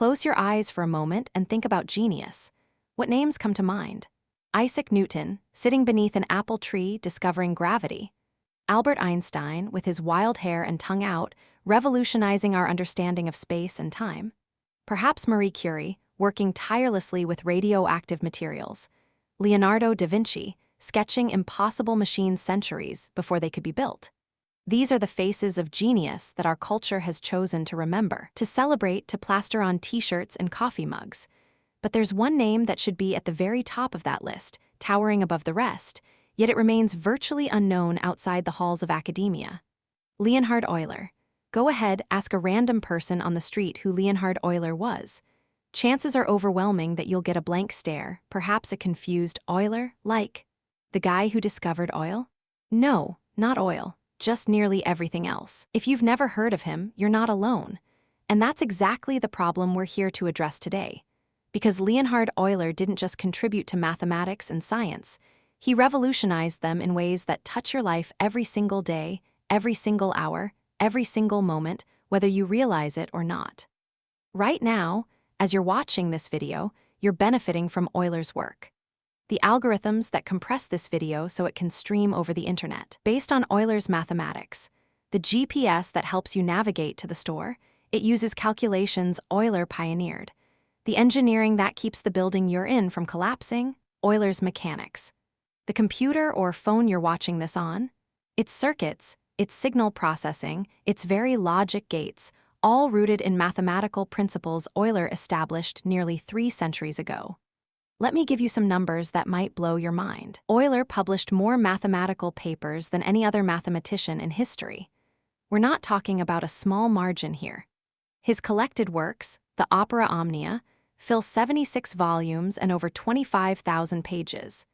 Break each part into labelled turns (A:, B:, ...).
A: Close your eyes for a moment and think about genius. What names come to mind? Isaac Newton, sitting beneath an apple tree discovering gravity. Albert Einstein, with his wild hair and tongue out, revolutionizing our understanding of space and time. Perhaps Marie Curie, working tirelessly with radioactive materials. Leonardo da Vinci, sketching impossible machines centuries before they could be built. These are the faces of genius that our culture has chosen to remember, to celebrate, to plaster on t-shirts and coffee mugs. But there's one name that should be at the very top of that list, towering above the rest, yet it remains virtually unknown outside the halls of academia. Leonhard Euler. Go ahead, ask a random person on the street who Leonhard Euler was. Chances are overwhelming that you'll get a blank stare, perhaps a confused Euler, like the guy who discovered oil? No, not oil, just nearly everything else. If you've never heard of him, you're not alone. And that's exactly the problem we're here to address today. Because Leonhard Euler didn't just contribute to mathematics and science, he revolutionized them in ways that touch your life every single day, every single hour, every single moment, whether you realize it or not. Right now, as you're watching this video, you're benefiting from Euler's work. The algorithms that compress this video so it can stream over the internet. Based on Euler's mathematics, the GPS that helps you navigate to the store, it uses calculations Euler pioneered. The engineering that keeps the building you're in from collapsing, Euler's mechanics. The computer or phone you're watching this on, its circuits, its signal processing, its very logic gates, all rooted in mathematical principles Euler established nearly 3 centuries ago. Let me give you some numbers that might blow your mind. Euler published more mathematical papers than any other mathematician in history. We're not talking about a small margin here. His collected works, the Opera Omnia, fill 76 volumes and over 25,000 pages.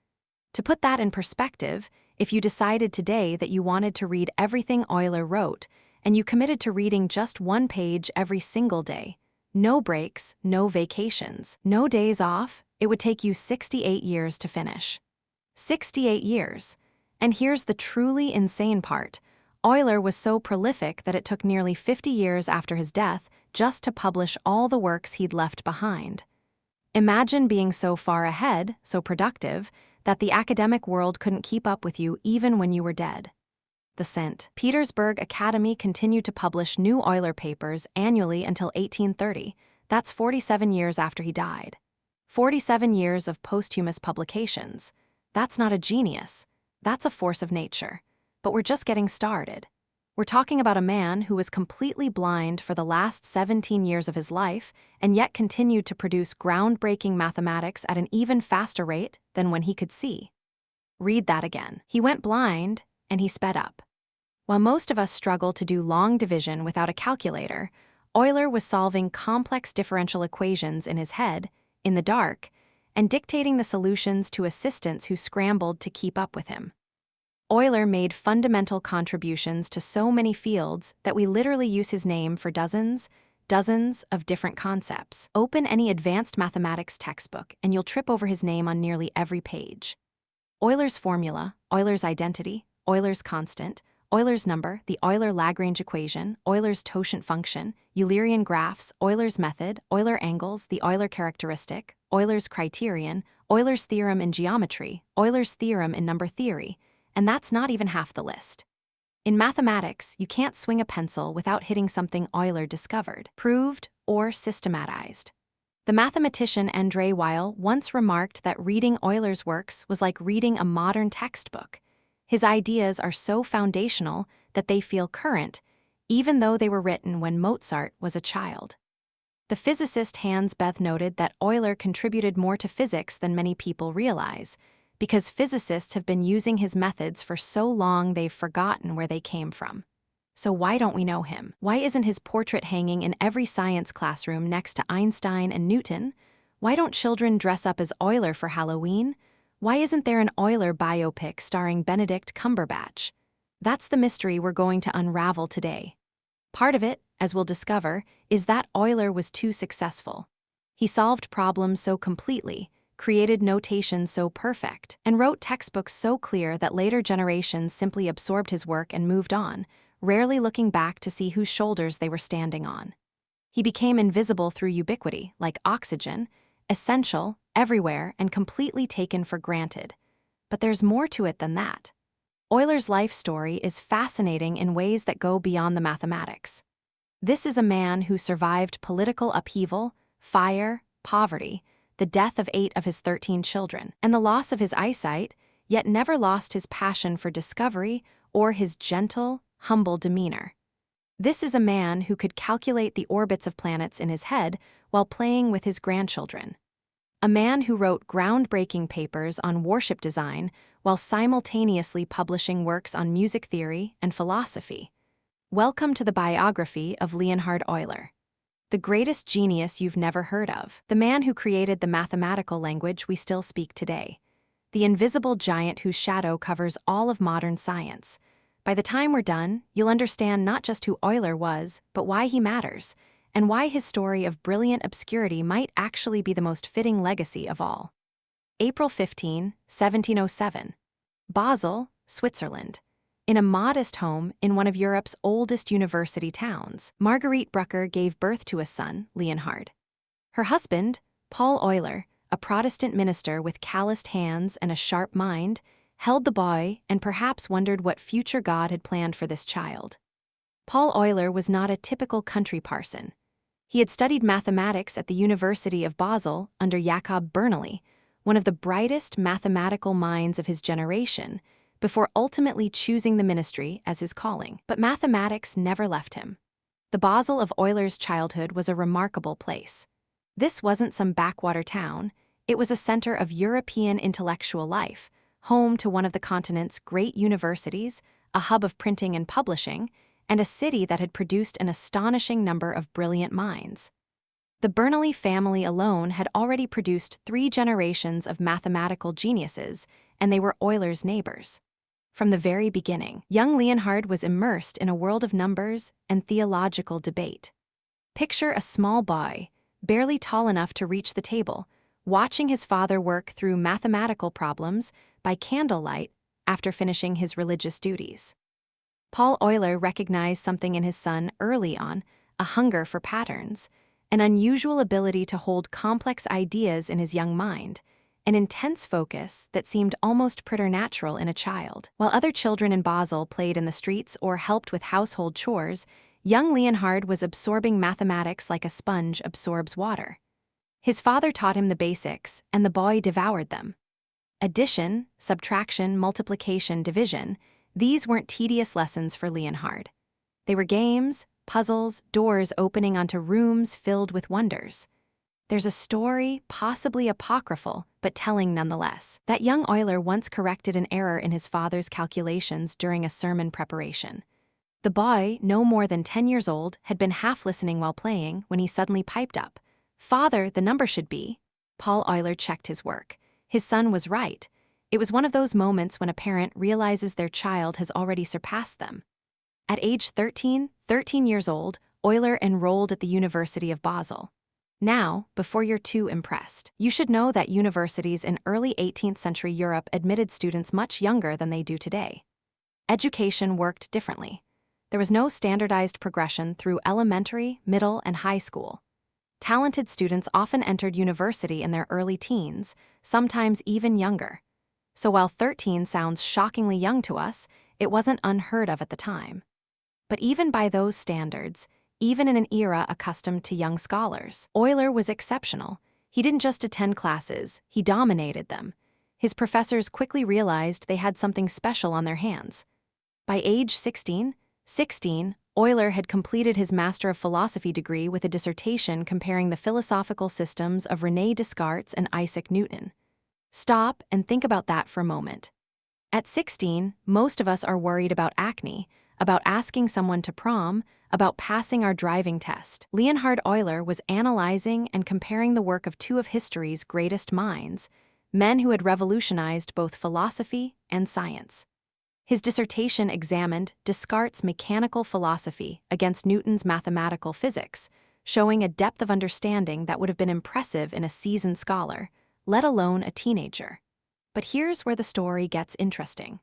A: To put that in perspective, if you decided today that you wanted to read everything Euler wrote, and you committed to reading just one page every single day, no breaks, no vacations, no days off, it would take you 68 years to finish. 68 years. And here's the truly insane part. Euler was so prolific that it took nearly 50 years after his death just to publish all the works he'd left behind. Imagine being so far ahead, so productive, that the academic world couldn't keep up with you even when you were dead. The St. Petersburg Academy continued to publish new Euler papers annually until 1830. That's 47 years after he died. 47 years of posthumous publications. That's not a genius. That's a force of nature. But we're just getting started. We're talking about a man who was completely blind for the last 17 years of his life and yet continued to produce groundbreaking mathematics at an even faster rate than when he could see. Read that again. He went blind, and he sped up. While most of us struggle to do long division without a calculator, Euler was solving complex differential equations in his head, in the dark, and dictating the solutions to assistants who scrambled to keep up with him. Euler made fundamental contributions to so many fields that we literally use his name for dozens of different concepts. Open any advanced mathematics textbook and you'll trip over his name on nearly every page. Euler's formula, Euler's identity, Euler's constant, Euler's number, the Euler-Lagrange equation, Euler's totient function, Eulerian graphs, Euler's method, Euler angles, the Euler characteristic, Euler's criterion, Euler's theorem in geometry, Euler's theorem in number theory, and that's not even half the list. In mathematics, you can't swing a pencil without hitting something Euler discovered, proved, or systematized. The mathematician André Weil once remarked that reading Euler's works was like reading a modern textbook. His ideas are so foundational that they feel current, even though they were written when Mozart was a child. The physicist Hans Bethe noted that Euler contributed more to physics than many people realize, because physicists have been using his methods for so long they've forgotten where they came from. So why don't we know him? Why isn't his portrait hanging in every science classroom next to Einstein and Newton? Why don't children dress up as Euler for Halloween? Why isn't there an Euler biopic starring Benedict Cumberbatch? That's the mystery we're going to unravel today. Part of it, as we'll discover, is that Euler was too successful. He solved problems so completely, created notation so perfect, and wrote textbooks so clear that later generations simply absorbed his work and moved on, rarely looking back to see whose shoulders they were standing on. He became invisible through ubiquity, like oxygen, essential, everywhere, and completely taken for granted. But there's more to it than that. Euler's life story is fascinating in ways that go beyond the mathematics. This is a man who survived political upheaval, fire, poverty, the death of 8 of his 13 children, and the loss of his eyesight, yet never lost his passion for discovery or his gentle, humble demeanor. This is a man who could calculate the orbits of planets in his head while playing with his grandchildren. A man who wrote groundbreaking papers on warship design while simultaneously publishing works on music theory and philosophy. Welcome to the biography of Leonhard Euler, the greatest genius you've never heard of, the man who created the mathematical language we still speak today, the invisible giant whose shadow covers all of modern science. By the time we're done, you'll understand not just who Euler was, but why he matters, and why his story of brilliant obscurity might actually be the most fitting legacy of all. April 15, 1707. Basel, Switzerland. In a modest home in one of Europe's oldest university towns, Marguerite Brucker gave birth to a son, Leonhard. Her husband, Paul Euler, a Protestant minister with calloused hands and a sharp mind, held the boy and perhaps wondered what future God had planned for this child. Paul Euler was not a typical country parson. He had studied mathematics at the University of Basel under Jakob Bernoulli, one of the brightest mathematical minds of his generation, before ultimately choosing the ministry as his calling. But mathematics never left him. The Basel of Euler's childhood was a remarkable place. This wasn't some backwater town, it was a center of European intellectual life, home to one of the continent's great universities, a hub of printing and publishing, and a city that had produced an astonishing number of brilliant minds. The Bernoulli family alone had already produced 3 generations of mathematical geniuses, and they were Euler's neighbors. From the very beginning, young Leonhard was immersed in a world of numbers and theological debate. Picture a small boy, barely tall enough to reach the table, watching his father work through mathematical problems by candlelight after finishing his religious duties. Paul Euler recognized something in his son early on, a hunger for patterns, an unusual ability to hold complex ideas in his young mind, an intense focus that seemed almost preternatural in a child. While other children in Basel played in the streets or helped with household chores, young Leonhard was absorbing mathematics like a sponge absorbs water. His father taught him the basics, and the boy devoured them. Addition, subtraction, multiplication, division, these weren't tedious lessons for Leonhard. They were games, puzzles, doors opening onto rooms filled with wonders. There's a story, possibly apocryphal, but telling nonetheless, that young Euler once corrected an error in his father's calculations during a sermon preparation. The boy, no more than 10 years old, had been half listening while playing when he suddenly piped up, "Father, the number should be." Paul Euler checked his work. His son was right. It was one of those moments when a parent realizes their child has already surpassed them. At age 13 years old, Euler enrolled at the University of Basel. Now, before you're too impressed, you should know that universities in early 18th century Europe admitted students much younger than they do today. Education worked differently. There was no standardized progression through elementary, middle, and high school. Talented students often entered university in their early teens, sometimes even younger. So while 13 sounds shockingly young to us, it wasn't unheard of at the time. But even by those standards, even in an era accustomed to young scholars, Euler was exceptional. He didn't just attend classes, he dominated them. His professors quickly realized they had something special on their hands. By age 16, Euler had completed his Master of Philosophy degree with a dissertation comparing the philosophical systems of René Descartes and Isaac Newton. Stop and think about that for a moment. At 16, most of us are worried about acne, about asking someone to prom, about passing our driving test. Leonhard Euler was analyzing and comparing the work of 2 of history's greatest minds, men who had revolutionized both philosophy and science. His dissertation examined Descartes' mechanical philosophy against Newton's mathematical physics, showing a depth of understanding that would have been impressive in a seasoned scholar, let alone a teenager. But here's where the story gets interesting.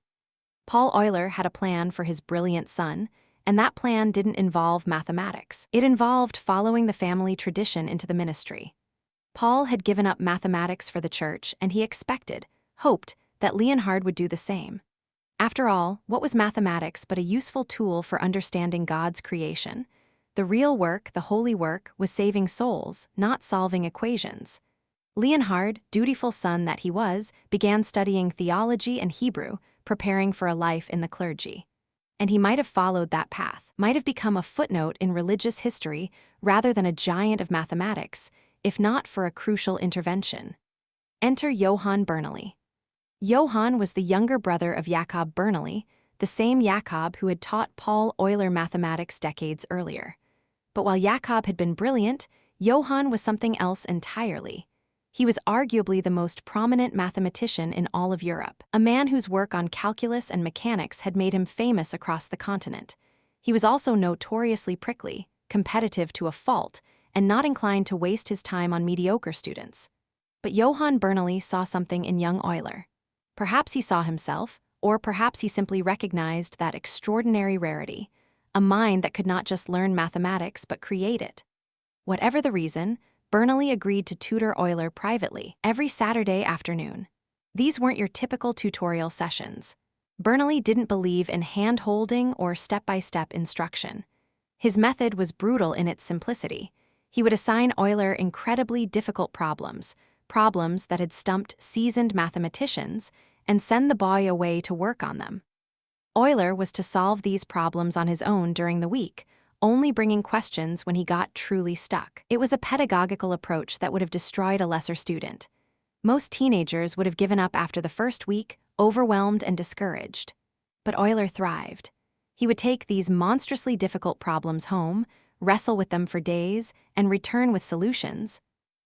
A: Paul Euler had a plan for his brilliant son, And that plan didn't involve mathematics. It involved following the family tradition into the ministry. Paul had given up mathematics for the church, and he expected, hoped, that Leonhard would do the same. After all, what was mathematics but a useful tool for understanding God's creation? The real work, the holy work, was saving souls, not solving equations. Leonhard, dutiful son that he was, began studying theology and Hebrew, preparing for a life in the clergy. And he might have followed that path, might have become a footnote in religious history rather than a giant of mathematics, if not for a crucial intervention. Enter Johann Bernoulli. Johann was the younger brother of Jakob Bernoulli, the same Jakob who had taught Paul Euler mathematics decades earlier. But while Jakob had been brilliant, Johann was something else entirely. He was arguably the most prominent mathematician in all of Europe, a man whose work on calculus and mechanics had made him famous across the continent. He was also notoriously prickly, competitive to a fault, and not inclined to waste his time on mediocre students. But Johann Bernoulli saw something in young Euler. Perhaps he saw himself, or perhaps he simply recognized that extraordinary rarity, a mind that could not just learn mathematics but create it. Whatever the reason, Bernoulli agreed to tutor Euler privately every Saturday afternoon. These weren't your typical tutorial sessions. Bernoulli didn't believe in hand-holding or step-by-step instruction. His method was brutal in its simplicity. He would assign Euler incredibly difficult problems that had stumped seasoned mathematicians, and send the boy away to work on them. Euler was to solve these problems on his own during the week, only bringing questions when he got truly stuck. It was a pedagogical approach that would have destroyed a lesser student. Most teenagers would have given up after the first week, overwhelmed and discouraged. But Euler thrived. He would take these monstrously difficult problems home, wrestle with them for days, and return with solutions.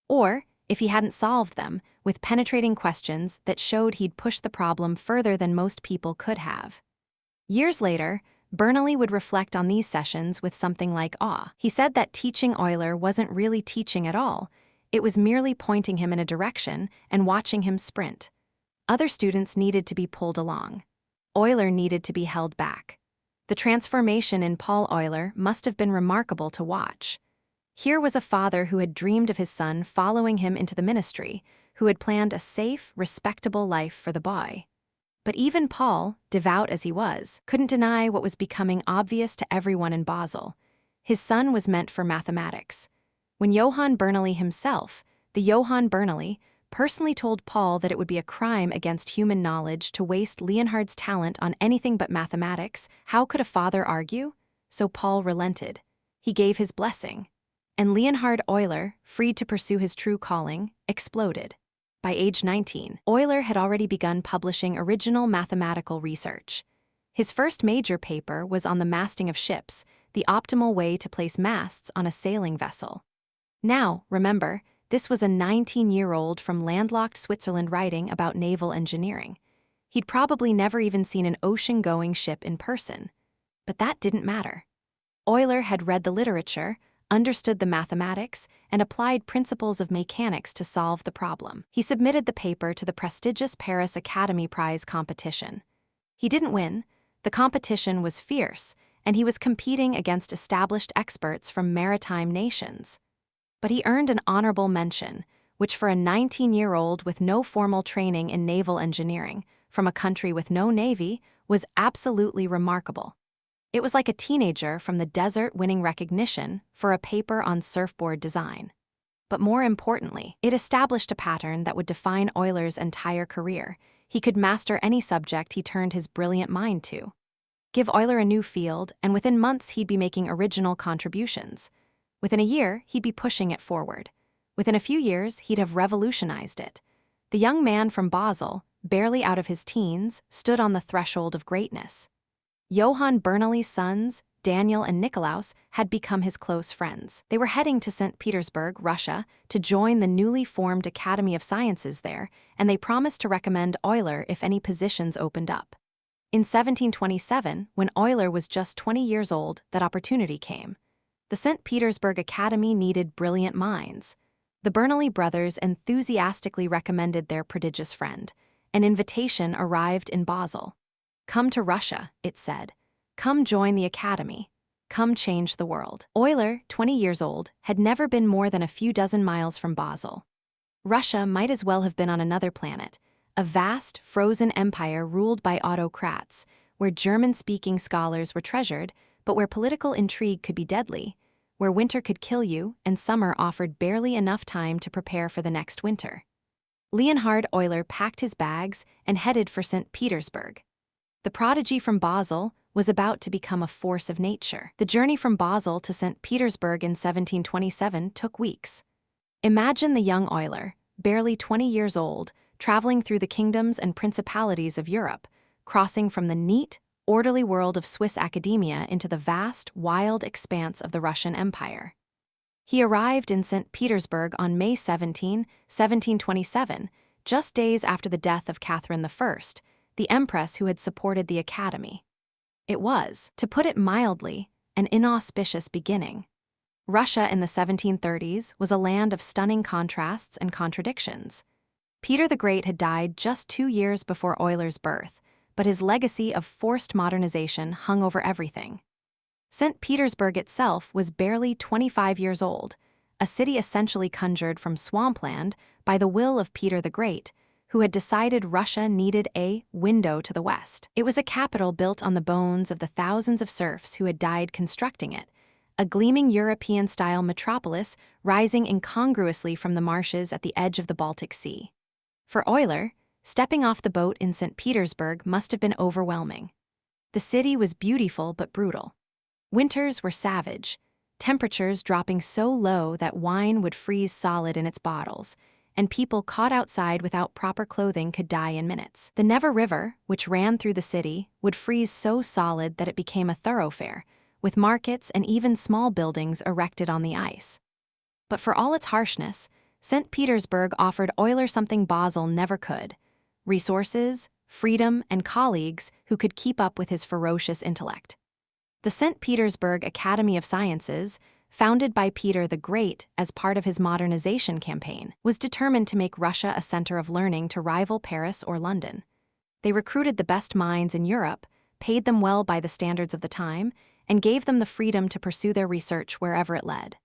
A: Or, if he hadn't solved them, with penetrating questions that showed he'd pushed the problem further than most people could have. Years later, Bernoulli would reflect on these sessions with something like awe. He said that teaching Euler wasn't really teaching at all. It was merely pointing him in a direction and watching him sprint. Other students needed to be pulled along. Euler needed to be held back. The transformation in Paul Euler must have been remarkable to watch. Here was a father who had dreamed of his son following him into the ministry, who had planned a safe, respectable life for the boy. But even Paul, devout as he was, couldn't deny what was becoming obvious to everyone in Basel. His son was meant for mathematics. When Johann Bernoulli himself, the Johann Bernoulli, personally told Paul that it would be a crime against human knowledge to waste Leonhard's talent on anything but mathematics, how could a father argue? So Paul relented. He gave his blessing. And Leonhard Euler, freed to pursue his true calling, exploded. By age 19, Euler had already begun publishing original mathematical research. His first major paper was on the masting of ships, the optimal way to place masts on a sailing vessel. Now, remember, this was a 19-year-old from landlocked Switzerland writing about naval engineering. He'd probably never even seen an ocean-going ship in person. But that didn't matter. Euler had read the literature, understood the mathematics, and applied principles of mechanics to solve the problem. He submitted the paper to the prestigious Paris Academy Prize competition. He didn't win. The competition was fierce, and he was competing against established experts from maritime nations. But he earned an honorable mention, which for a 19-year-old with no formal training in naval engineering, from a country with no navy, was absolutely remarkable. It was like a teenager from the desert winning recognition for a paper on surfboard design. But more importantly, it established a pattern that would define Euler's entire career. He could master any subject he turned his brilliant mind to. Give Euler a new field, and within months he'd be making original contributions. Within a year, he'd be pushing it forward. Within a few years, he'd have revolutionized it. The young man from Basel, barely out of his teens, stood on the threshold of greatness. Johann Bernoulli's sons, Daniel and Nikolaus, had become his close friends. They were heading to St. Petersburg, Russia, to join the newly formed Academy of Sciences there, and they promised to recommend Euler if any positions opened up. In 1727, when Euler was just 20 years old, that opportunity came. The St. Petersburg Academy needed brilliant minds. The Bernoulli brothers enthusiastically recommended their prodigious friend. An invitation arrived in Basel. "Come to Russia," it said. "Come join the academy. Come change the world." Euler, 20 years old, had never been more than a few dozen miles from Basel. Russia might as well have been on another planet, a vast, frozen empire ruled by autocrats, where German-speaking scholars were treasured, but where political intrigue could be deadly, where winter could kill you and summer offered barely enough time to prepare for the next winter. Leonhard Euler packed his bags and headed for St. Petersburg. The prodigy from Basel was about to become a force of nature. The journey from Basel to St. Petersburg in 1727 took weeks. Imagine the young Euler, barely 20 years old, traveling through the kingdoms and principalities of Europe, crossing from the neat, orderly world of Swiss academia into the vast, wild expanse of the Russian Empire. He arrived in St. Petersburg on May 17, 1727, just days after the death of Catherine I, the empress who had supported the academy. It was, to put it mildly, an inauspicious beginning. Russia in the 1730s was a land of stunning contrasts and contradictions. Peter the Great had died just 2 years before Euler's birth, but his legacy of forced modernization hung over everything. St. Petersburg itself was barely 25 years old, a city essentially conjured from swampland by the will of Peter the Great, who had decided Russia needed a window to the west. It was a capital built on the bones of the thousands of serfs who had died constructing it, a gleaming European-style metropolis rising incongruously from the marshes at the edge of the Baltic Sea. For Euler, stepping off the boat in St. Petersburg must have been overwhelming. The city was beautiful but brutal. Winters were savage, temperatures dropping so low that wine would freeze solid in its bottles, and people caught outside without proper clothing could die in minutes. The Neva River, which ran through the city, would freeze so solid that it became a thoroughfare, with markets and even small buildings erected on the ice. But for all its harshness, St. Petersburg offered Euler something Basel never could: resources, freedom, and colleagues who could keep up with his ferocious intellect. The St. Petersburg Academy of Sciences, founded by Peter the Great as part of his modernization campaign, was determined to make Russia a center of learning to rival Paris or London. They recruited the best minds in Europe, paid them well by the standards of the time, and gave them the freedom to pursue their research wherever it led.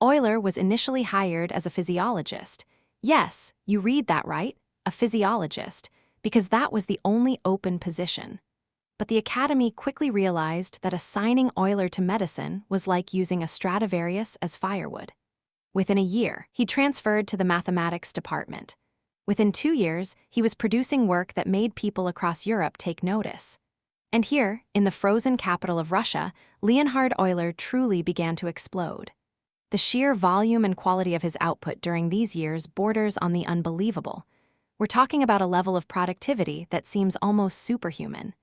A: Euler was initially hired as a physiologist. Yes, you read that right, a physiologist, because that was the only open position. But the Academy quickly realized that assigning Euler to medicine was like using a Stradivarius as firewood. Within a year, he transferred to the mathematics department. Within 2 years, he was producing work that made people across Europe take notice. And here, in the frozen capital of Russia, Leonhard Euler truly began to explode. The sheer volume and quality of his output during these years borders on the unbelievable. We're talking about a level of productivity that seems almost superhuman.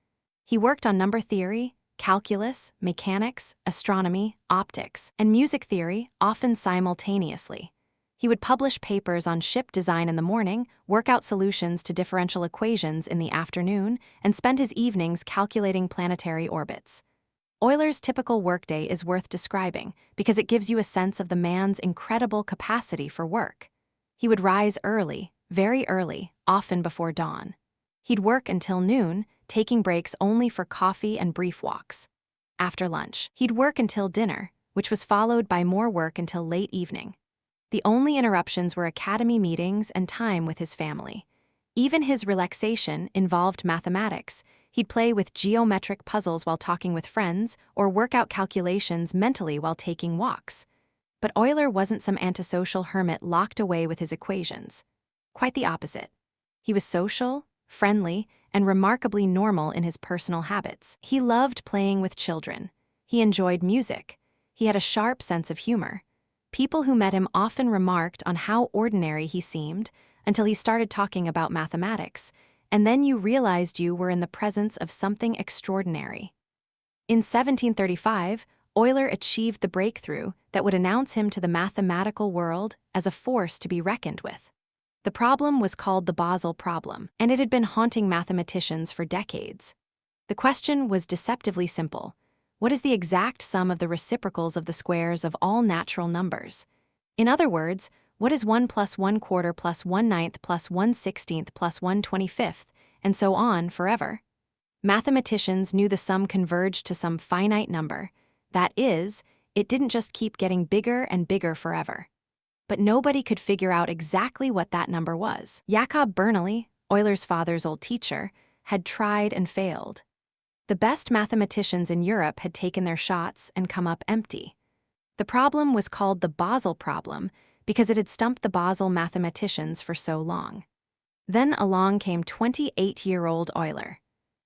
A: He worked on number theory, calculus, mechanics, astronomy, optics, and music theory, often simultaneously. He would publish papers on ship design in the morning, work out solutions to differential equations in the afternoon, and spend his evenings calculating planetary orbits. Euler's typical workday is worth describing because it gives you a sense of the man's incredible capacity for work. He would rise early, very early, often before dawn. He'd work until noon, taking breaks only for coffee and brief walks. After lunch, he'd work until dinner, which was followed by more work until late evening. The only interruptions were academy meetings and time with his family. Even his relaxation involved mathematics. He'd play with geometric puzzles while talking with friends or work out calculations mentally while taking walks. But Euler wasn't some antisocial hermit locked away with his equations. Quite the opposite. He was social, friendly, and remarkably normal in his personal habits. He loved playing with children. He enjoyed music. He had a sharp sense of humor. People who met him often remarked on how ordinary he seemed until he started talking about mathematics, and then you realized you were in the presence of something extraordinary. In 1735, Euler achieved the breakthrough that would announce him to the mathematical world as a force to be reckoned with. The problem was called the Basel problem, and it had been haunting mathematicians for decades. The question was deceptively simple. What is the exact sum of the reciprocals of the squares of all natural numbers? In other words, what is 1 plus 1/4 plus 1/9 plus 1/16 plus 1/25, and so on forever? Mathematicians knew the sum converged to some finite number. That is, it didn't just keep getting bigger and bigger forever. But nobody could figure out exactly what that number was. Jakob Bernoulli, Euler's father's old teacher, had tried and failed. The best mathematicians in Europe had taken their shots and come up empty. The problem was called the Basel problem because it had stumped the Basel mathematicians for so long. Then along came 28-year-old Euler.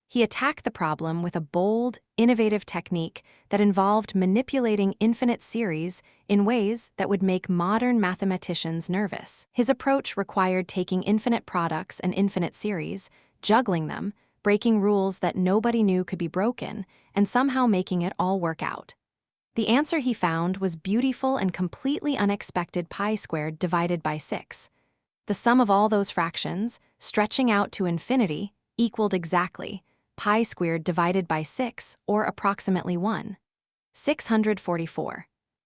A: He attacked the problem with a bold, innovative technique that involved manipulating infinite series in ways that would make modern mathematicians nervous. His approach required taking infinite products and infinite series, juggling them, breaking rules that nobody knew could be broken, and somehow making it all work out. The answer he found was beautiful and completely unexpected pi squared divided by 6. The sum of all those fractions, stretching out to infinity, equaled exactly pi squared divided by 6, or approximately 1/644.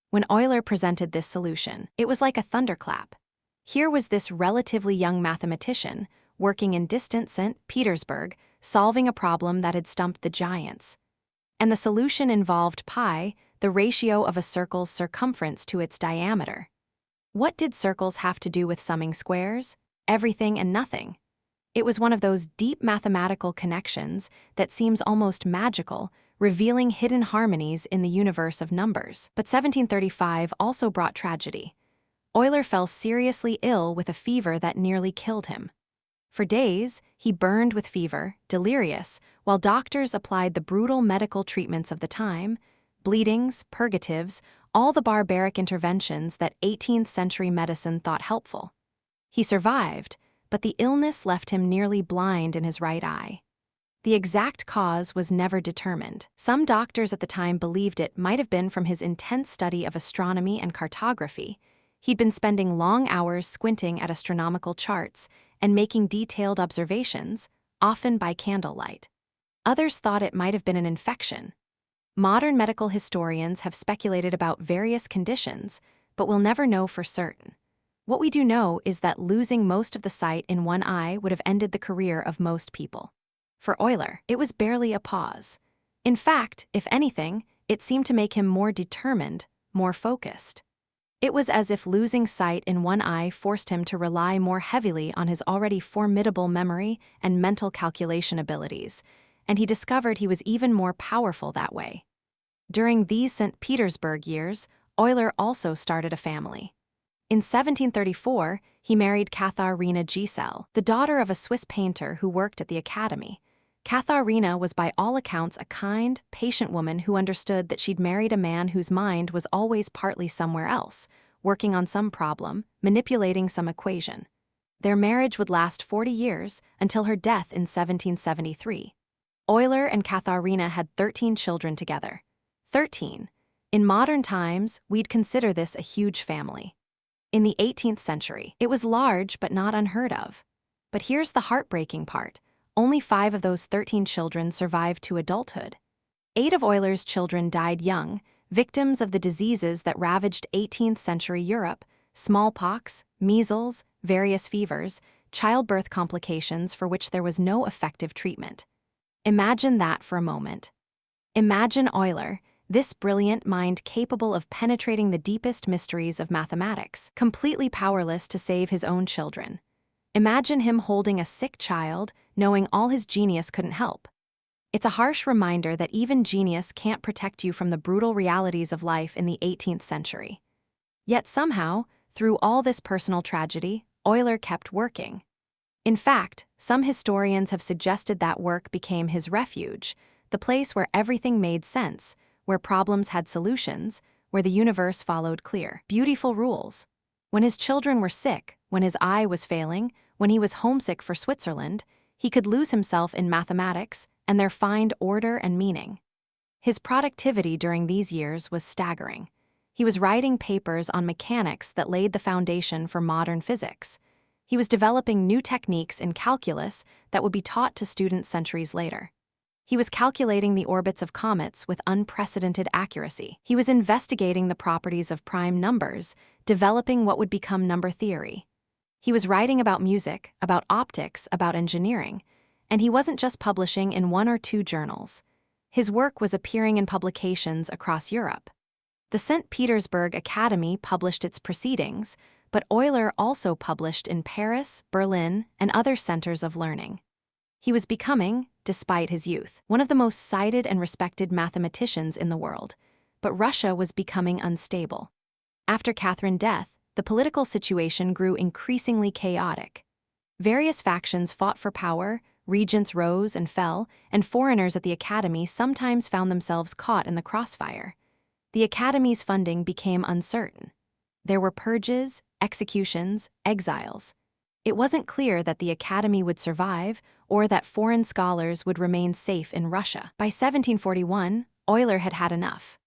A: When Euler presented this solution, it was like a thunderclap. Here was this relatively young mathematician, working in distant St. Petersburg, solving a problem that had stumped the giants. And the solution involved pi, the ratio of a circle's circumference to its diameter. What did circles have to do with summing squares? Everything and nothing. It was one of those deep mathematical connections that seems almost magical, revealing hidden harmonies in the universe of numbers. But 1735 also brought tragedy. Euler fell seriously ill with a fever that nearly killed him. For days, he burned with fever, delirious, while doctors applied the brutal medical treatments of the time, bleedings, purgatives, all the barbaric interventions that 18th century medicine thought helpful. He survived, but the illness left him nearly blind in his right eye. The exact cause was never determined. Some doctors at the time believed it might have been from his intense study of astronomy and cartography. He'd been spending long hours squinting at astronomical charts and making detailed observations, often by candlelight. Others thought it might have been an infection. Modern medical historians have speculated about various conditions, but we'll never know for certain. What we do know is that losing most of the sight in one eye would have ended the career of most people. For Euler, it was barely a pause. In fact, if anything, it seemed to make him more determined, more focused. It was as if losing sight in one eye forced him to rely more heavily on his already formidable memory and mental calculation abilities, and he discovered he was even more powerful that way. During these St. Petersburg years, Euler also started a family. In 1734, he married Katharina Giesel, the daughter of a Swiss painter who worked at the academy. Katharina was by all accounts a kind, patient woman who understood that she'd married a man whose mind was always partly somewhere else, working on some problem, manipulating some equation. Their marriage would last 40 years, until her death in 1773. Euler and Katharina had 13 children together. 13. In modern times, we'd consider this a huge family. In the 18th century, it was large but not unheard of. But here's the heartbreaking part. Only 5 of those 13 children survived to adulthood. 8 of Euler's children died young, victims of the diseases that ravaged 18th century Europe: smallpox, measles, various fevers, childbirth complications for which there was no effective treatment. Imagine that for a moment. Imagine Euler, this brilliant mind capable of penetrating the deepest mysteries of mathematics, completely powerless to save his own children. Imagine him holding a sick child, knowing all his genius couldn't help. It's a harsh reminder that even genius can't protect you from the brutal realities of life in the 18th century. Yet somehow, through all this personal tragedy, Euler kept working. In fact, some historians have suggested that work became his refuge, the place where everything made sense, where problems had solutions, where the universe followed clear, beautiful rules. When his children were sick, when his eye was failing, when he was homesick for Switzerland, he could lose himself in mathematics and there find order and meaning. His productivity during these years was staggering. He was writing papers on mechanics that laid the foundation for modern physics. He was developing new techniques in calculus that would be taught to students centuries later. He was calculating the orbits of comets with unprecedented accuracy. He was investigating the properties of prime numbers, developing what would become number theory. He was writing about music, about optics, about engineering, And he wasn't just publishing in one or two journals. His work was appearing in publications across Europe. The St. Petersburg Academy published its proceedings, but Euler also published in Paris, Berlin, and other centers of learning. He was becoming, despite his youth, one of the most cited and respected mathematicians in the world, but Russia was becoming unstable. After Catherine's death, the political situation grew increasingly chaotic. Various factions fought for power, regents rose and fell, and foreigners at the academy sometimes found themselves caught in the crossfire. The academy's funding became uncertain. There were purges, executions, exiles. It wasn't clear that the academy would survive or that foreign scholars would remain safe in Russia. By 1741, Euler had had enough.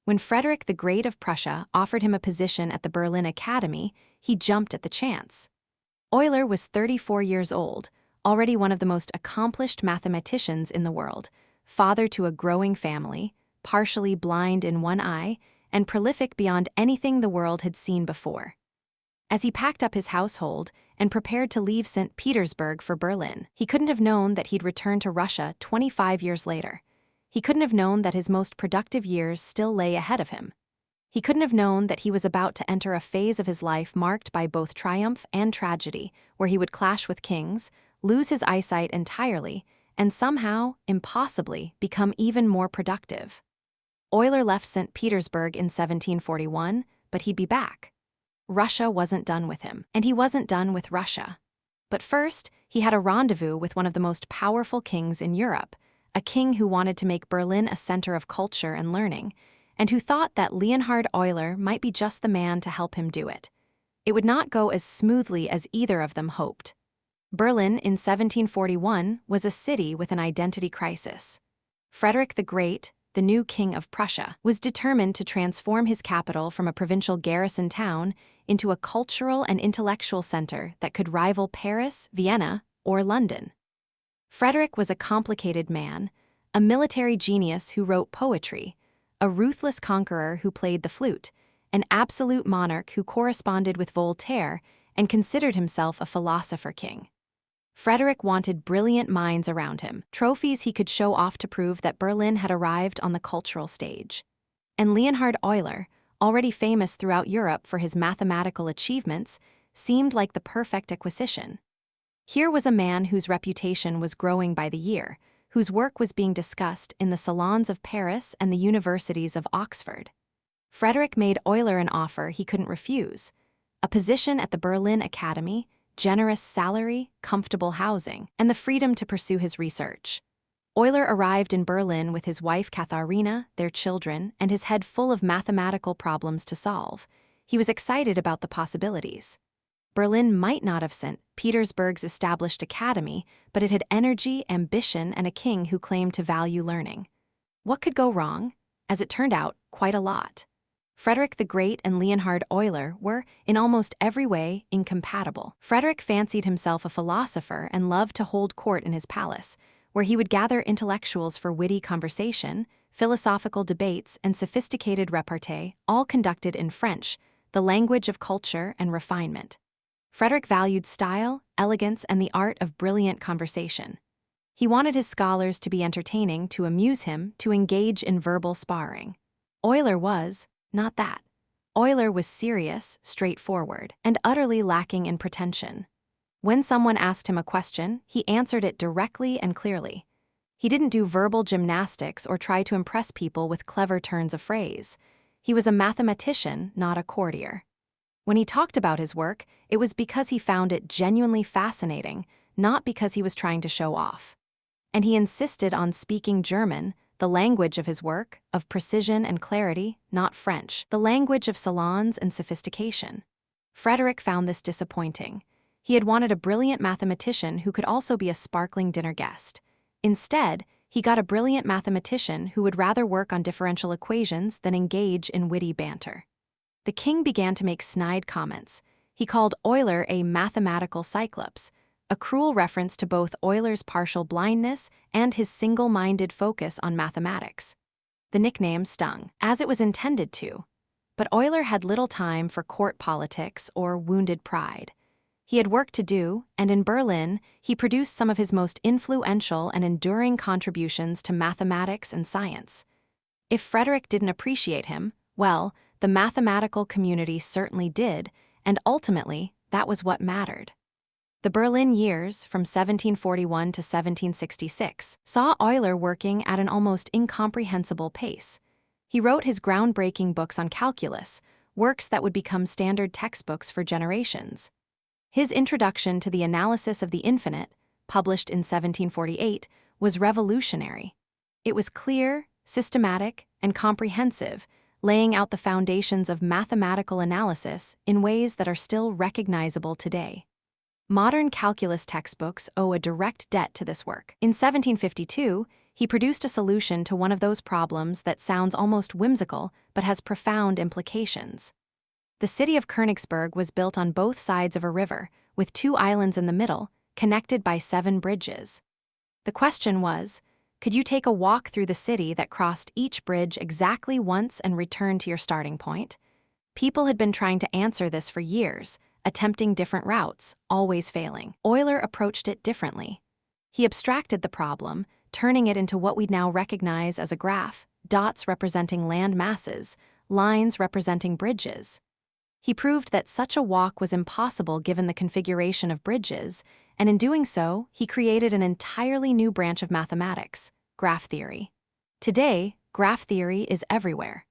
A: When Frederick the Great of Prussia offered him a position at the Berlin Academy, he jumped at the chance. Euler was 34 years old, already one of the most accomplished mathematicians in the world, father to a growing family, partially blind in one eye, and prolific beyond anything the world had seen before. As he packed up his household and prepared to leave St. Petersburg for Berlin, he couldn't have known that he'd return to Russia 25 years later. He couldn't have known that his most productive years still lay ahead of him. He couldn't have known that he was about to enter a phase of his life marked by both triumph and tragedy, where he would clash with kings, lose his eyesight entirely, and somehow, impossibly, become even more productive. Euler left St. Petersburg in 1741, but he'd be back. Russia wasn't done with him, and he wasn't done with Russia. But first, he had a rendezvous with one of the most powerful kings in Europe, a king who wanted to make Berlin a center of culture and learning, and who thought that Leonhard Euler might be just the man to help him do it. It would not go as smoothly as either of them hoped. Berlin in 1741 was a city with an identity crisis. Frederick the Great, the new king of Prussia, was determined to transform his capital from a provincial garrison town into a cultural and intellectual center that could rival Paris, Vienna, or London. Frederick was a complicated man, a military genius who wrote poetry, a ruthless conqueror who played the flute, an absolute monarch who corresponded with Voltaire and considered himself a philosopher king. Frederick wanted brilliant minds around him, trophies he could show off to prove that Berlin had arrived on the cultural stage. And Leonhard Euler, already famous throughout Europe for his mathematical achievements, seemed like the perfect acquisition. Here was a man whose reputation was growing by the year, whose work was being discussed in the salons of Paris and the universities of Oxford. Frederick made Euler an offer he couldn't refuse: a position at the Berlin Academy, generous salary, comfortable housing, and the freedom to pursue his research. Euler arrived in Berlin with his wife Katharina, their children, and his head full of mathematical problems to solve. He was excited about the possibilities. Berlin might not have St. Petersburg's established academy, but it had energy, ambition, and a king who claimed to value learning. What could go wrong? As it turned out, quite a lot. Frederick the Great and Leonhard Euler were, in almost every way, incompatible. Frederick fancied himself a philosopher and loved to hold court in his palace, where he would gather intellectuals for witty conversation, philosophical debates, and sophisticated repartee, all conducted in French, the language of culture and refinement. Frederick valued style, elegance, and the art of brilliant conversation. He wanted his scholars to be entertaining, to amuse him, to engage in verbal sparring. Euler was not that. Euler was serious, straightforward, and utterly lacking in pretension. When someone asked him a question, he answered it directly and clearly. He didn't do verbal gymnastics or try to impress people with clever turns of phrase. He was a mathematician, not a courtier. When he talked about his work, it was because he found it genuinely fascinating, not because he was trying to show off. And he insisted on speaking German, the language of his work, of precision and clarity, not French, the language of salons and sophistication. Frederick found this disappointing. He had wanted a brilliant mathematician who could also be a sparkling dinner guest. Instead, he got a brilliant mathematician who would rather work on differential equations than engage in witty banter. The king began to make snide comments. He called Euler a mathematical cyclops, a cruel reference to both Euler's partial blindness and his single-minded focus on mathematics. The nickname stung, as it was intended to. But Euler had little time for court politics or wounded pride. He had work to do, and in Berlin, he produced some of his most influential and enduring contributions to mathematics and science. If Frederick didn't appreciate him, well, the mathematical community certainly did, and ultimately, that was what mattered. The Berlin years, from 1741 to 1766, saw Euler working at an almost incomprehensible pace. He wrote his groundbreaking books on calculus, works that would become standard textbooks for generations. His introduction to the analysis of the infinite, published in 1748, was revolutionary. It was clear, systematic, and comprehensive, laying out the foundations of mathematical analysis in ways that are still recognizable today. Modern calculus textbooks owe a direct debt to this work. In 1752, he produced a solution to one of those problems that sounds almost whimsical but has profound implications. The city of Königsberg was built on both sides of a river, with 2 islands in the middle, connected by 7 bridges. The question was, could you take a walk through the city that crossed each bridge exactly once and return to your starting point? People had been trying to answer this for years, attempting different routes, always failing. Euler approached it differently. He abstracted the problem, turning it into what we'd now recognize as a graph, dots representing land masses, lines representing bridges. He proved that such a walk was impossible given the configuration of bridges, and in doing so, he created an entirely new branch of mathematics, graph theory. Today, graph theory is everywhere.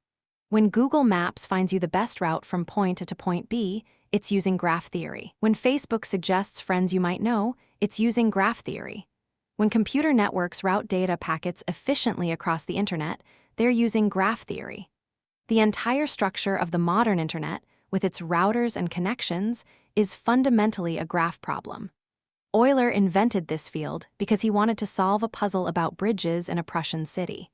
A: When Google Maps finds you the best route from point A to point B, it's using graph theory. When Facebook suggests friends you might know, it's using graph theory. When computer networks route data packets efficiently across the internet, they're using graph theory. The entire structure of the modern internet, with its routers and connections, is fundamentally a graph problem. Euler invented this field because he wanted to solve a puzzle about bridges in a Prussian city.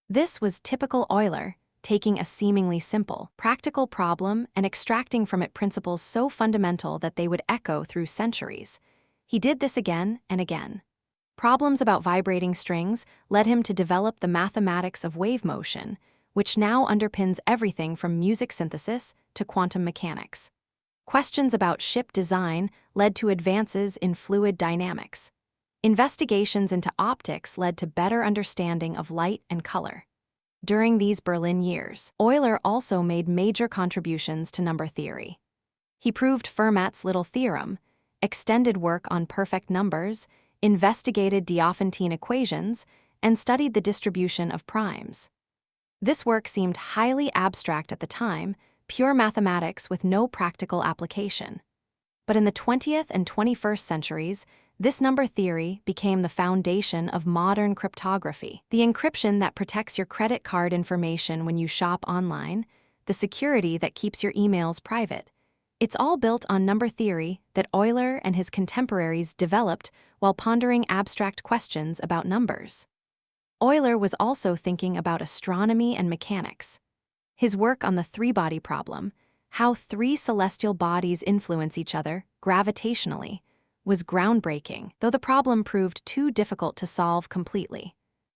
A: This was typical Euler, taking a seemingly simple, practical problem and extracting from it principles so fundamental that they would echo through centuries. He did this again and again. Problems about vibrating strings led him to develop the mathematics of wave motion, which now underpins everything from music synthesis to quantum mechanics. Questions about ship design led to advances in fluid dynamics. Investigations into optics led to better understanding of light and color. During these Berlin years, Euler also made major contributions to number theory. He proved Fermat's little theorem, extended work on perfect numbers, investigated Diophantine equations, and studied the distribution of primes. This work seemed highly abstract at the time, pure mathematics with no practical application. But in the 20th and 21st centuries, this number theory became the foundation of modern cryptography. The encryption that protects your credit card information when you shop online, the security that keeps your emails private. It's all built on number theory that Euler and his contemporaries developed while pondering abstract questions about numbers. Euler was also thinking about astronomy and mechanics. His work on the three-body problem, how 3 celestial bodies influence each other gravitationally, was groundbreaking, though the problem proved too difficult to solve completely.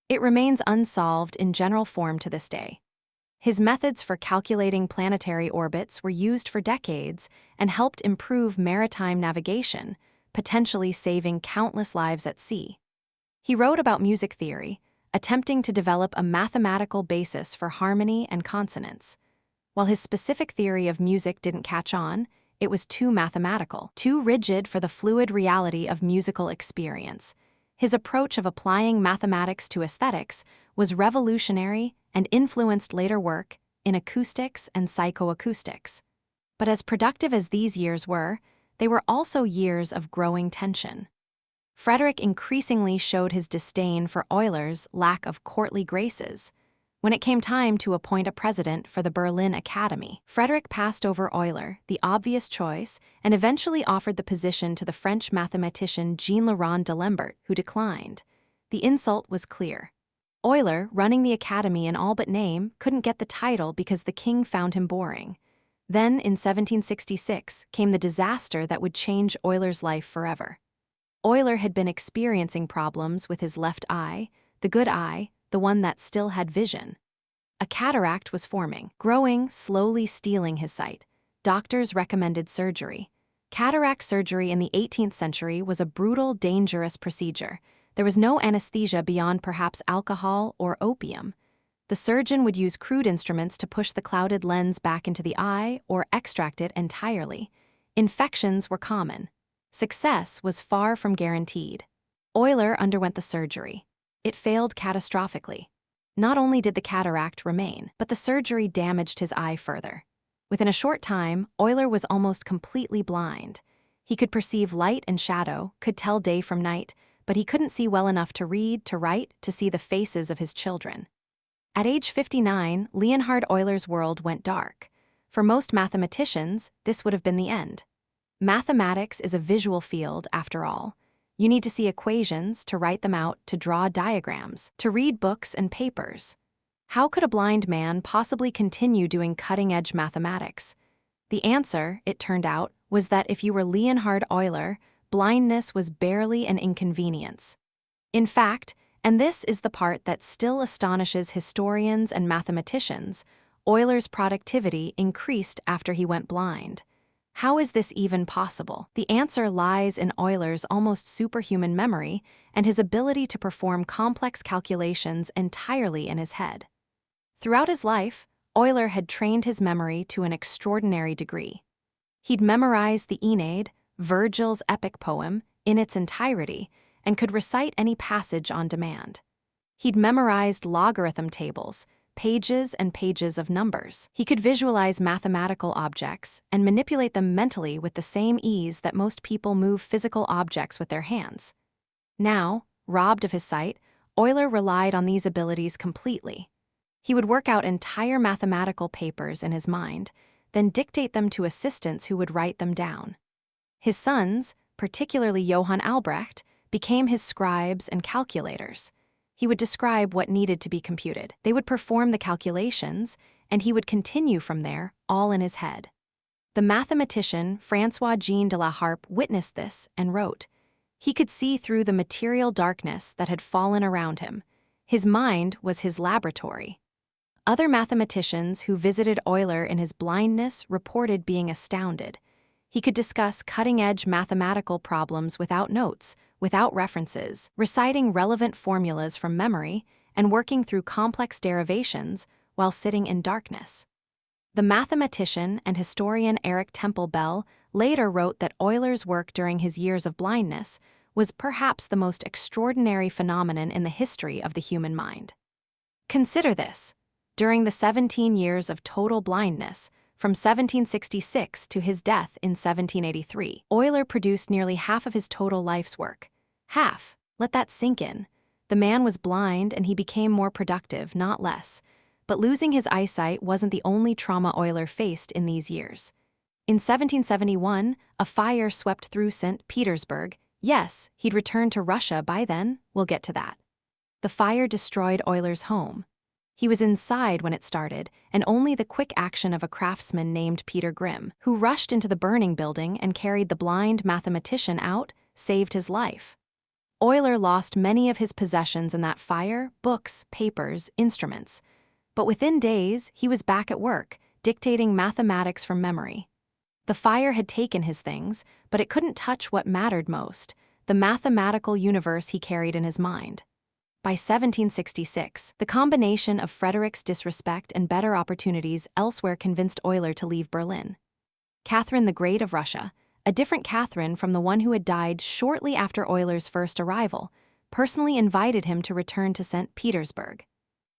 A: It remains unsolved in general form to this day. His methods for calculating planetary orbits were used for decades and helped improve maritime navigation, potentially saving countless lives at sea. He wrote about music theory, attempting to develop a mathematical basis for harmony and consonance. While his specific theory of music didn't catch on, it was too mathematical, too rigid for the fluid reality of musical experience. His approach of applying mathematics to aesthetics was revolutionary and influenced later work in acoustics and psychoacoustics. But as productive as these years were, they were also years of growing tension. Frederick increasingly showed his disdain for Euler's lack of courtly graces. When it came time to appoint a president for the Berlin Academy, Frederick passed over Euler, the obvious choice, and eventually offered the position to the French mathematician Jean-Laurent d'Alembert, who declined. The insult was clear. Euler, running the academy in all but name, couldn't get the title because the king found him boring. Then, in 1766, came the disaster that would change Euler's life forever. Euler had been experiencing problems with his left eye, the good eye, the one that still had vision. A cataract was forming, growing, slowly stealing his sight. Doctors recommended surgery. Cataract surgery in the 18th century was a brutal, dangerous procedure. There was no anesthesia beyond perhaps alcohol or opium. The surgeon would use crude instruments to push the clouded lens back into the eye or extract it entirely. Infections were common. Success was far from guaranteed. Euler underwent the surgery. It failed catastrophically. Not only did the cataract remain, but the surgery damaged his eye further. Within a short time, Euler was almost completely blind. He could perceive light and shadow, could tell day from night, but he couldn't see well enough to read, to write, to see the faces of his children. At age 59, Leonhard Euler's world went dark. For most mathematicians, this would have been the end. Mathematics is a visual field, after all. You need to see equations, to write them out, to draw diagrams, to read books and papers. How could a blind man possibly continue doing cutting-edge mathematics? The answer, it turned out, was that if you were Leonhard Euler, blindness was barely an inconvenience. In fact, and this is the part that still astonishes historians and mathematicians, Euler's productivity increased after he went blind. How is this even possible? The answer lies in Euler's almost superhuman memory and his ability to perform complex calculations entirely in his head. Throughout his life, Euler had trained his memory to an extraordinary degree. He'd memorized the Aeneid, Virgil's epic poem, in its entirety, and could recite any passage on demand. He'd memorized logarithm tables, pages and pages of numbers. He could visualize mathematical objects and manipulate them mentally with the same ease that most people move physical objects with their hands. Now, robbed of his sight, Euler relied on these abilities completely. He would work out entire mathematical papers in his mind, then dictate them to assistants who would write them down. His sons, particularly Johann Albrecht, became his scribes and calculators. He would describe what needed to be computed. They would perform the calculations, and he would continue from there, all in his head. The mathematician François-Jean de la Harpe witnessed this and wrote, "He could see through the material darkness that had fallen around him. His mind was his laboratory." Other mathematicians who visited Euler in his blindness reported being astounded. He could discuss cutting-edge mathematical problems without notes, without references, reciting relevant formulas from memory, and working through complex derivations while sitting in darkness. The mathematician and historian Eric Temple Bell later wrote that Euler's work during his years of blindness was perhaps the most extraordinary phenomenon in the history of the human mind. Consider this. During the 17 years of total blindness, from 1766 to his death in 1783, Euler produced nearly half of his total life's work. Half. Let that sink in. The man was blind and he became more productive, not less. But losing his eyesight wasn't the only trauma Euler faced in these years. In 1771, a fire swept through St. Petersburg. Yes, he'd returned to Russia by then. We'll get to that. The fire destroyed Euler's home. He was inside when it started, and only the quick action of a craftsman named Peter Grimm, who rushed into the burning building and carried the blind mathematician out, saved his life. Euler lost many of his possessions in that fire: books, papers, instruments. But within days, he was back at work, dictating mathematics from memory. The fire had taken his things, but it couldn't touch what mattered most: the mathematical universe he carried in his mind. By 1766, the combination of Frederick's disrespect and better opportunities elsewhere convinced Euler to leave Berlin. Catherine the Great of Russia, a different Catherine from the one who had died shortly after Euler's first arrival, personally invited him to return to St. Petersburg.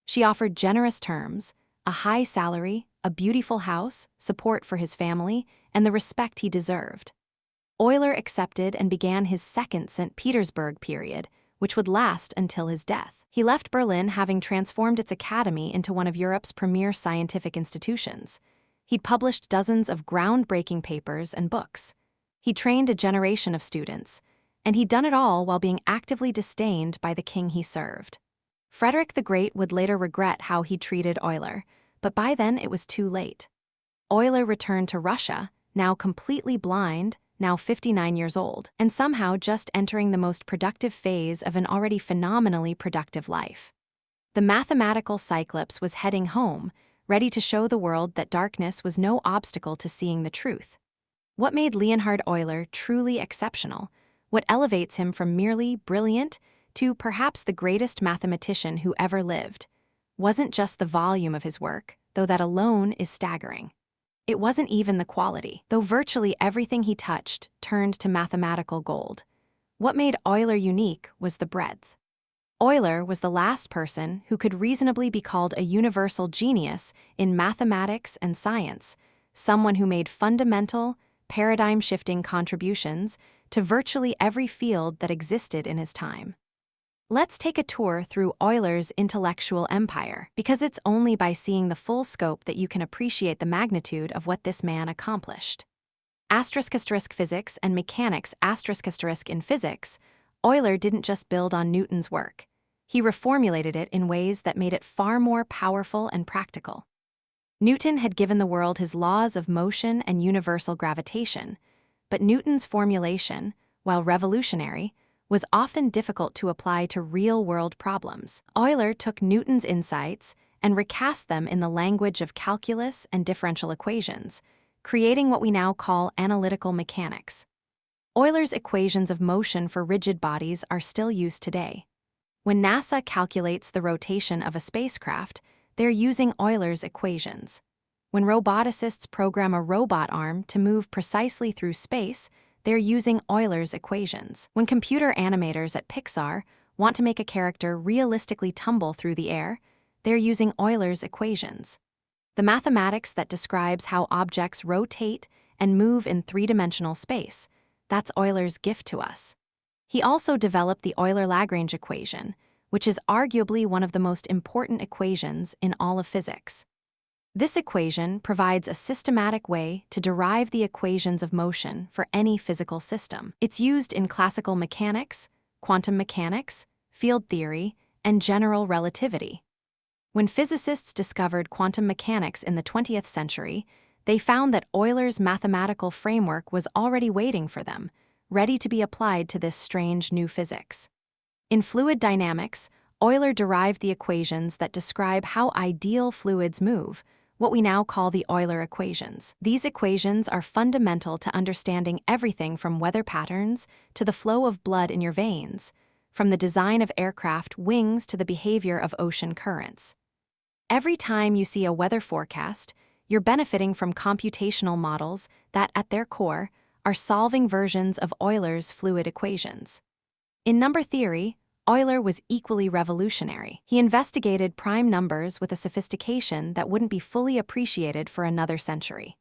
A: She offered generous terms, a high salary, a beautiful house, support for his family, and the respect he deserved. Euler accepted and began his second St. Petersburg period, which would last until his death. He left Berlin having transformed its academy into one of Europe's premier scientific institutions. He'd published dozens of groundbreaking papers and books. He trained a generation of students, and he'd done it all while being actively disdained by the king he served. Frederick the Great would later regret how he treated Euler, but by then it was too late. Euler returned to Russia, now completely blind, now 59 years old, and somehow just entering the most productive phase of an already phenomenally productive life. The mathematical Cyclops was heading home, ready to show the world that darkness was no obstacle to seeing the truth. What made Leonhard Euler truly exceptional? What elevates him from merely brilliant to perhaps the greatest mathematician who ever lived? Wasn't just the volume of his work, though that alone is staggering. It wasn't even the quality, though virtually everything he touched turned to mathematical gold. What made Euler unique was the breadth. Euler was the last person who could reasonably be called a universal genius in mathematics and science, someone who made fundamental, paradigm-shifting contributions to virtually every field that existed in his time. Let's take a tour through Euler's intellectual empire, because it's only by seeing the full scope that you can appreciate the magnitude of what this man accomplished. Physics and mechanics. In physics, Euler didn't just build on Newton's work. He reformulated it in ways that made it far more powerful and practical. Newton had given the world his laws of motion and universal gravitation, but Newton's formulation, while revolutionary, was often difficult to apply to real-world problems. Euler took Newton's insights and recast them in the language of calculus and differential equations, creating what we now call analytical mechanics. Euler's equations of motion for rigid bodies are still used today. When NASA calculates the rotation of a spacecraft, they're using Euler's equations. When roboticists program a robot arm to move precisely through space, they're using Euler's equations. When computer animators at Pixar want to make a character realistically tumble through the air, they're using Euler's equations. The mathematics that describes how objects rotate and move in three-dimensional space, that's Euler's gift to us. He also developed the Euler-Lagrange equation, which is arguably one of the most important equations in all of physics. This equation provides a systematic way to derive the equations of motion for any physical system. It's used in classical mechanics, quantum mechanics, field theory, and general relativity. When physicists discovered quantum mechanics in the 20th century, they found that Euler's mathematical framework was already waiting for them, ready to be applied to this strange new physics. In fluid dynamics, Euler derived the equations that describe how ideal fluids move, what we now call the Euler equations. These equations are fundamental to understanding everything from weather patterns to the flow of blood in your veins, from the design of aircraft wings to the behavior of ocean currents. Every time you see a weather forecast, you're benefiting from computational models that, at their core, are solving versions of Euler's fluid equations. In number theory, Euler was equally revolutionary. He investigated prime numbers with a sophistication that wouldn't be fully appreciated for another century.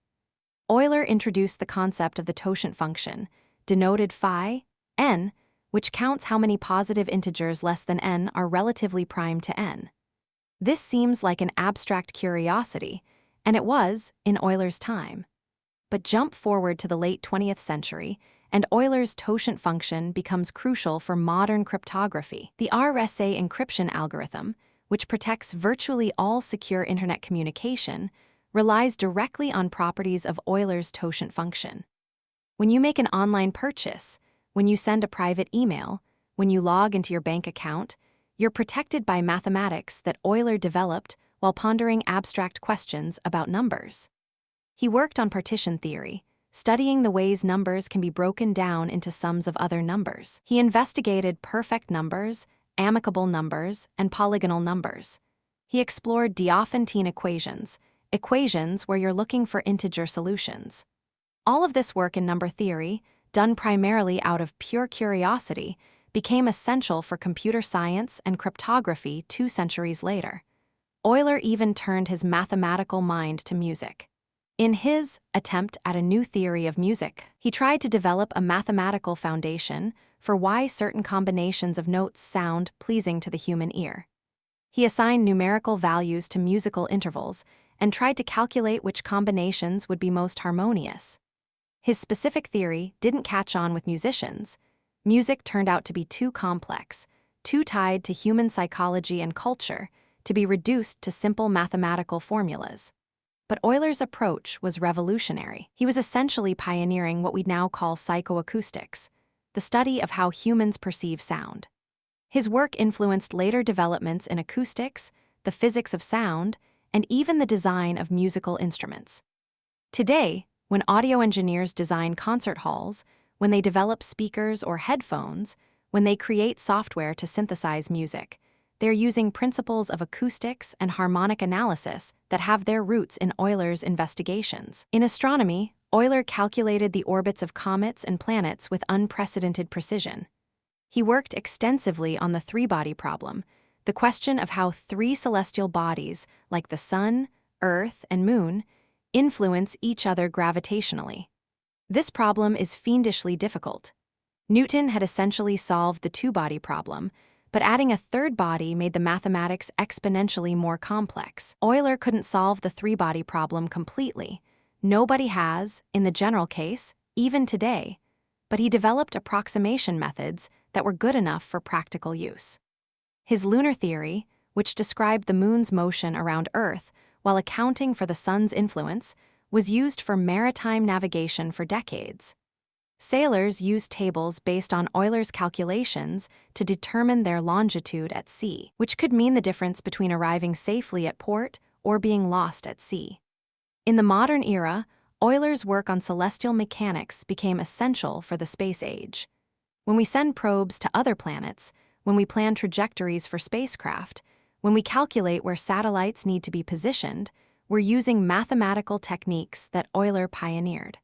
A: Euler introduced the concept of the totient function, denoted phi, n, which counts how many positive integers less than n are relatively prime to n. This seems like an abstract curiosity, and it was in Euler's time. But jump forward to the late 20th century, and Euler's totient function becomes crucial for modern cryptography. The RSA encryption algorithm, which protects virtually all secure internet communication, relies directly on properties of Euler's totient function. When you make an online purchase, when you send a private email, when you log into your bank account, you're protected by mathematics that Euler developed while pondering abstract questions about numbers. He worked on partition theory, studying the ways numbers can be broken down into sums of other numbers. He investigated perfect numbers, amicable numbers, and polygonal numbers. He explored Diophantine equations, equations where you're looking for integer solutions. All of this work in number theory, done primarily out of pure curiosity, became essential for computer science and cryptography 2 centuries later. Euler even turned his mathematical mind to music. In his attempt at a new theory of music, he tried to develop a mathematical foundation for why certain combinations of notes sound pleasing to the human ear. He assigned numerical values to musical intervals and tried to calculate which combinations would be most harmonious. His specific theory didn't catch on with musicians. Music turned out to be too complex, too tied to human psychology and culture, to be reduced to simple mathematical formulas. But Euler's approach was revolutionary. He was essentially pioneering what we now call psychoacoustics, the study of how humans perceive sound. His work influenced later developments in acoustics, the physics of sound, and even the design of musical instruments. Today, When audio engineers design concert halls, when they develop speakers or headphones, when they create software to synthesize music, they're using principles of acoustics and harmonic analysis that have their roots in Euler's investigations. In astronomy, Euler calculated the orbits of comets and planets with unprecedented precision. He worked extensively on the three-body problem, the question of how three celestial bodies, like the Sun, Earth, and Moon, influence each other gravitationally. This problem is fiendishly difficult. Newton had essentially solved the two-body problem, but adding a third body made the mathematics exponentially more complex. Euler couldn't solve the three-body problem completely. Nobody has, in the general case, even today, but he developed approximation methods that were good enough for practical use. His lunar theory, which described the moon's motion around Earth while accounting for the sun's influence, was used for maritime navigation for decades. Sailors used tables based on Euler's calculations to determine their longitude at sea, which could mean the difference between arriving safely at port or being lost at sea. In the modern era, Euler's work on celestial mechanics became essential for the space age. When we send probes to other planets, when we plan trajectories for spacecraft, when we calculate where satellites need to be positioned, we're using mathematical techniques that Euler pioneered.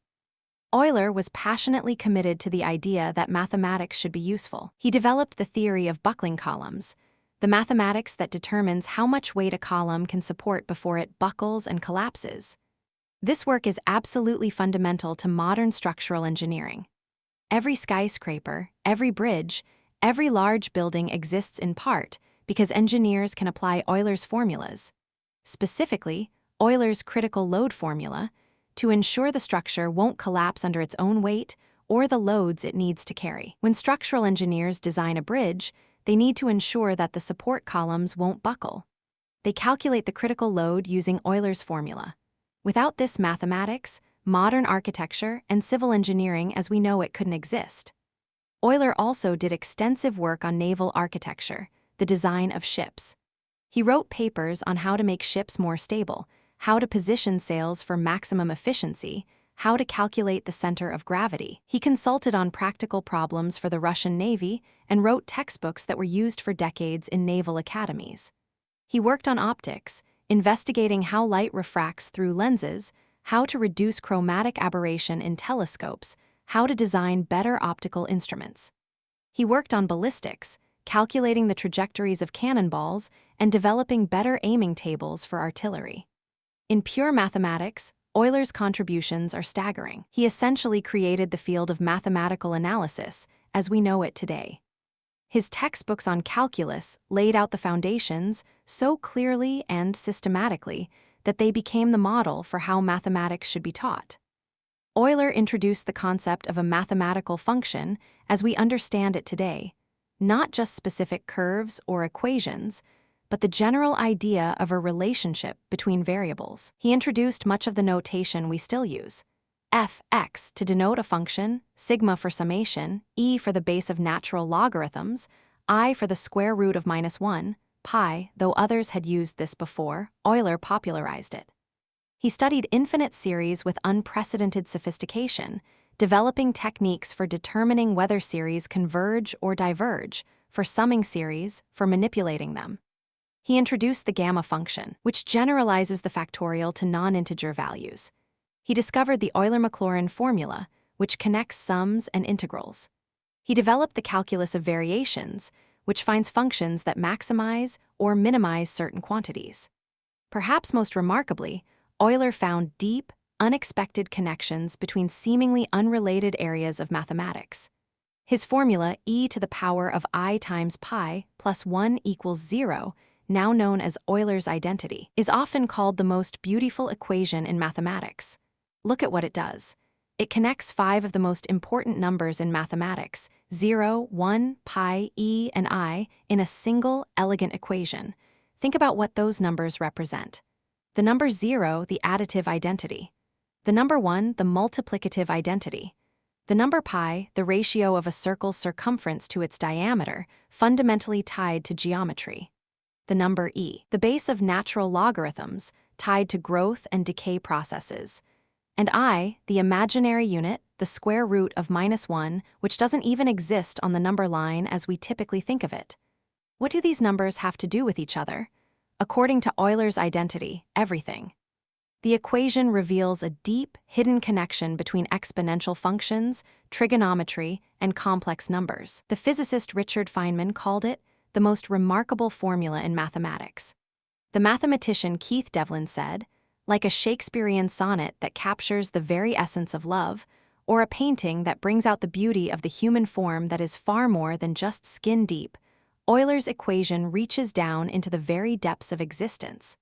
A: Euler was passionately committed to the idea that mathematics should be useful. He developed the theory of buckling columns, the mathematics that determines how much weight a column can support before it buckles and collapses. This work is absolutely fundamental to modern structural engineering. Every skyscraper, every bridge, every large building exists in part because engineers can apply Euler's formulas. Specifically, Euler's critical load formula, to ensure the structure won't collapse under its own weight or the loads it needs to carry. When structural engineers design a bridge, they need to ensure that the support columns won't buckle. They calculate the critical load using Euler's formula. Without this mathematics, modern architecture and civil engineering as we know it couldn't exist. Euler also did extensive work on naval architecture, the design of ships. He wrote papers on how to make ships more stable, how to position sails for maximum efficiency, how to calculate the center of gravity. He consulted on practical problems for the Russian Navy and wrote textbooks that were used for decades in naval academies. He worked on optics, investigating how light refracts through lenses, how to reduce chromatic aberration in telescopes, how to design better optical instruments. He worked on ballistics, calculating the trajectories of cannonballs and developing better aiming tables for artillery. In pure mathematics, Euler's contributions are staggering. He essentially created the field of mathematical analysis as we know it today. His textbooks on calculus laid out the foundations so clearly and systematically that they became the model for how mathematics should be taught. Euler introduced the concept of a mathematical function as we understand it today, not just specific curves or equations, but the general idea of a relationship between variables. He introduced much of the notation we still use. F(x) to denote a function, sigma for summation, e for the base of natural logarithms, I for the square root of -1, pi, though others had used this before, Euler popularized it. He studied infinite series with unprecedented sophistication, developing techniques for determining whether series converge or diverge, for summing series, for manipulating them. He introduced the gamma function, which generalizes the factorial to non-integer values. He discovered the Euler-Maclaurin formula, which connects sums and integrals. He developed the calculus of variations, which finds functions that maximize or minimize certain quantities. Perhaps most remarkably, Euler found deep, unexpected connections between seemingly unrelated areas of mathematics. His formula, e to the power of I times pi plus 1 equals 0, now known as Euler's identity, is often called the most beautiful equation in mathematics. Look at what it does. It connects 5 of the most important numbers in mathematics, 0, 1, pi, e, and I, in a single, elegant equation. Think about what those numbers represent. The number 0, the additive identity. The number 1, the multiplicative identity. The number pi, the ratio of a circle's circumference to its diameter, fundamentally tied to geometry. The number e, the base of natural logarithms, tied to growth and decay processes. And I, the imaginary unit, the square root of -1, which doesn't even exist on the number line as we typically think of it. What do these numbers have to do with each other? According to Euler's identity, everything. The equation reveals a deep, hidden connection between exponential functions, trigonometry, and complex numbers. The physicist Richard Feynman called it the most remarkable formula in mathematics. The mathematician Keith Devlin said, like a Shakespearean sonnet that captures the very essence of love, or a painting that brings out the beauty of the human form that is far more than just skin deep, Euler's equation reaches down into the very depths of existence.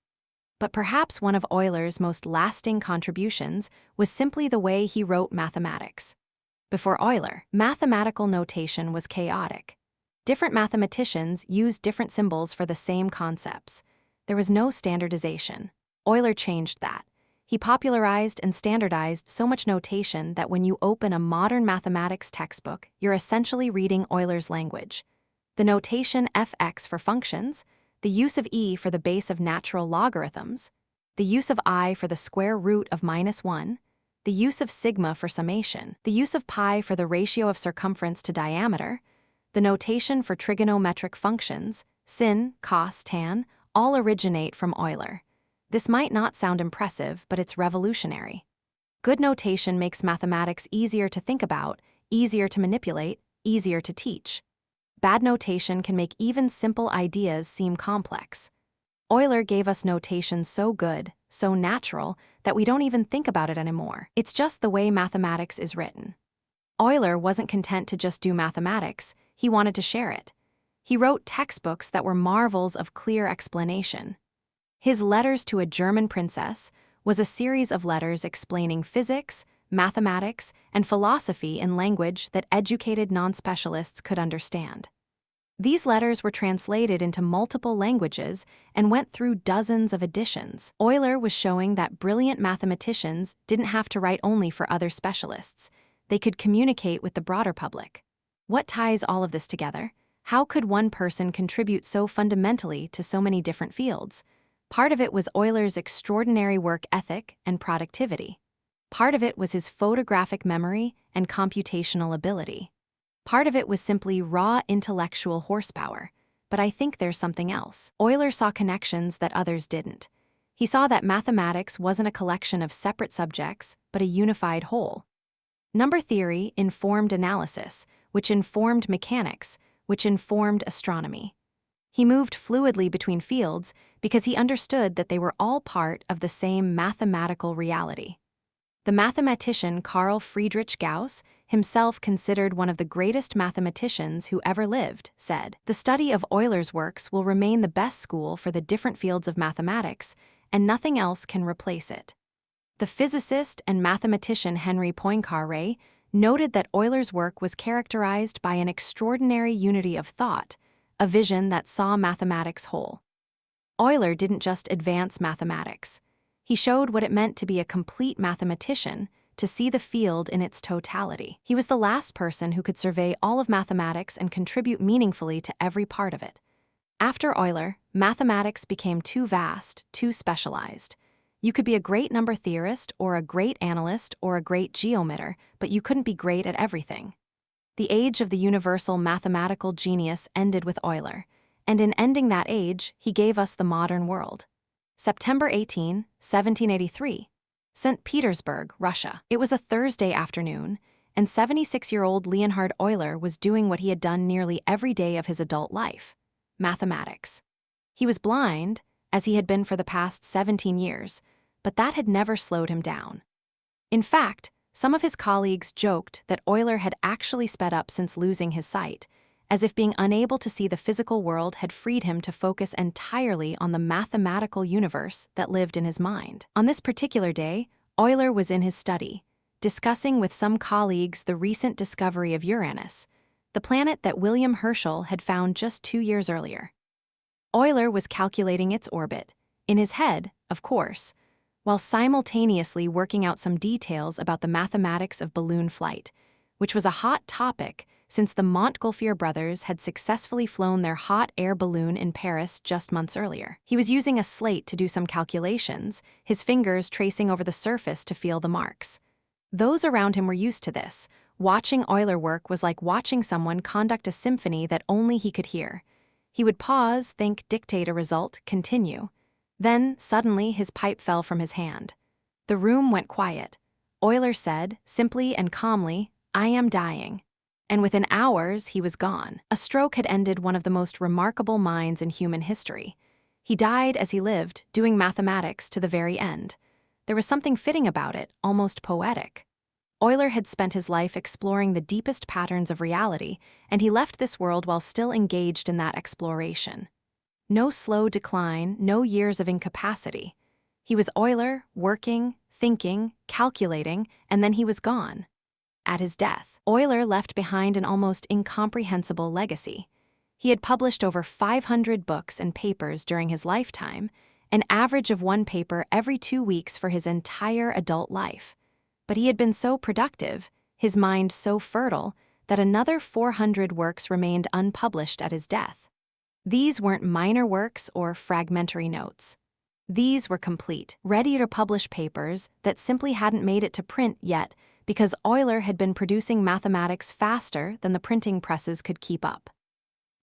A: But perhaps one of Euler's most lasting contributions was simply the way he wrote mathematics. Before Euler, mathematical notation was chaotic. Different mathematicians used different symbols for the same concepts. There was no standardization. Euler changed that. He popularized and standardized so much notation that when you open a modern mathematics textbook, you're essentially reading Euler's language. The notation fx for functions, the use of e for the base of natural logarithms, the use of I for the square root of -1, the use of sigma for summation, the use of pi for the ratio of circumference to diameter, the notation for trigonometric functions, sin, cos, tan, all originate from Euler. This might not sound impressive, but it's revolutionary. Good notation makes mathematics easier to think about, easier to manipulate, easier to teach. Bad notation can make even simple ideas seem complex. Euler gave us notation so good, so natural, that we don't even think about it anymore. It's just the way mathematics is written. Euler wasn't content to just do mathematics, he wanted to share it. He wrote textbooks that were marvels of clear explanation. His Letters to a German Princess was a series of letters explaining physics, mathematics, and philosophy in language that educated non-specialists could understand. These letters were translated into multiple languages and went through dozens of editions. Euler was showing that brilliant mathematicians didn't have to write only for other specialists. They could communicate with the broader public. What ties all of this together? How could one person contribute so fundamentally to so many different fields? Part of it was Euler's extraordinary work ethic and productivity. Part of it was his photographic memory and computational ability. Part of it was simply raw intellectual horsepower. But I think there's something else. Euler saw connections that others didn't. He saw that mathematics wasn't a collection of separate subjects, but a unified whole. Number theory informed analysis, which informed mechanics, which informed astronomy. He moved fluidly between fields because he understood that they were all part of the same mathematical reality. The mathematician Carl Friedrich Gauss, himself considered one of the greatest mathematicians who ever lived, said, "The study of Euler's works will remain the best school for the different fields of mathematics, and nothing else can replace it." The physicist and mathematician Henry Poincaré noted that Euler's work was characterized by an extraordinary unity of thought, a vision that saw mathematics whole. Euler didn't just advance mathematics. He showed what it meant to be a complete mathematician, to see the field in its totality. He was the last person who could survey all of mathematics and contribute meaningfully to every part of it. After Euler, mathematics became too vast, too specialized. You could be a great number theorist or a great analyst or a great geometer, but you couldn't be great at everything. The age of the universal mathematical genius ended with Euler, and in ending that age, he gave us the modern world. September 18, 1783. St. Petersburg, Russia. It was a Thursday afternoon, and 76-year-old Leonhard Euler was doing what he had done nearly every day of his adult life: mathematics. He was blind, as he had been for the past 17 years, but that had never slowed him down. In fact, some of his colleagues joked that Euler had actually sped up since losing his sight, as if being unable to see the physical world had freed him to focus entirely on the mathematical universe that lived in his mind. On this particular day, Euler was in his study, discussing with some colleagues the recent discovery of Uranus, the planet that William Herschel had found just 2 years earlier. Euler was calculating its orbit, in his head, of course, while simultaneously working out some details about the mathematics of balloon flight, which was a hot topic since the Montgolfier brothers had successfully flown their hot air balloon in Paris just months earlier. He was using a slate to do some calculations, his fingers tracing over the surface to feel the marks. Those around him were used to this. Watching Euler work was like watching someone conduct a symphony that only he could hear. He would pause, think, dictate a result, continue. Then, suddenly, his pipe fell from his hand. The room went quiet. Euler said, simply and calmly, "I am dying." And within hours, he was gone. A stroke had ended one of the most remarkable minds in human history. He died as he lived, doing mathematics to the very end. There was something fitting about it, almost poetic. Euler had spent his life exploring the deepest patterns of reality, and he left this world while still engaged in that exploration. No slow decline, no years of incapacity. He was Euler, working, thinking, calculating, and then he was gone. At his death, Euler left behind an almost incomprehensible legacy. He had published over 500 books and papers during his lifetime, an average of one paper every 2 weeks for his entire adult life. But he had been so productive, his mind so fertile, that another 400 works remained unpublished at his death. These weren't minor works or fragmentary notes. These were complete, ready-to-publish papers that simply hadn't made it to print yet because Euler had been producing mathematics faster than the printing presses could keep up.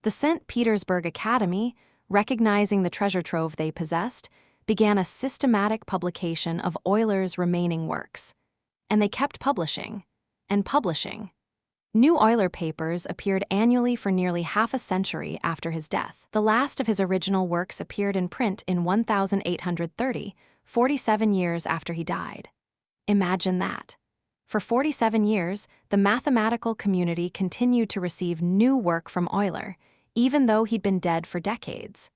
A: The St. Petersburg Academy, recognizing the treasure trove they possessed, began a systematic publication of Euler's remaining works. And they kept publishing and publishing. New Euler papers appeared annually for nearly half a century after his death. The last of his original works appeared in print in 1830, 47 years after he died. Imagine that. For 47 years, the mathematical community continued to receive new work from Euler, even though he'd been dead for decades.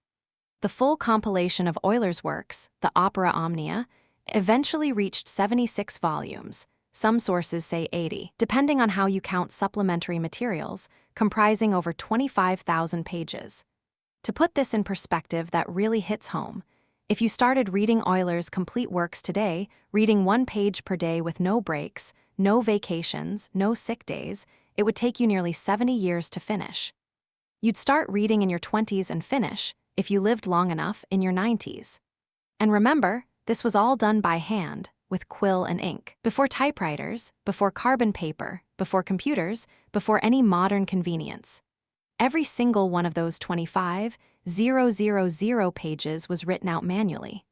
A: The full compilation of Euler's works, the Opera Omnia, eventually reached 76 volumes. Some sources say 80, depending on how you count supplementary materials, comprising over 25,000 pages. To put this in perspective, that really hits home. If you started reading Euler's complete works today, reading 1 page per day with no breaks, no vacations, no sick days, it would take you nearly 70 years to finish. You'd start reading in your 20s and finish, if you lived long enough, in your 90s. And remember, this was all done by hand, with quill and ink, before typewriters, before carbon paper, before computers, before any modern convenience. Every single one of those 25,000 pages was written out manually.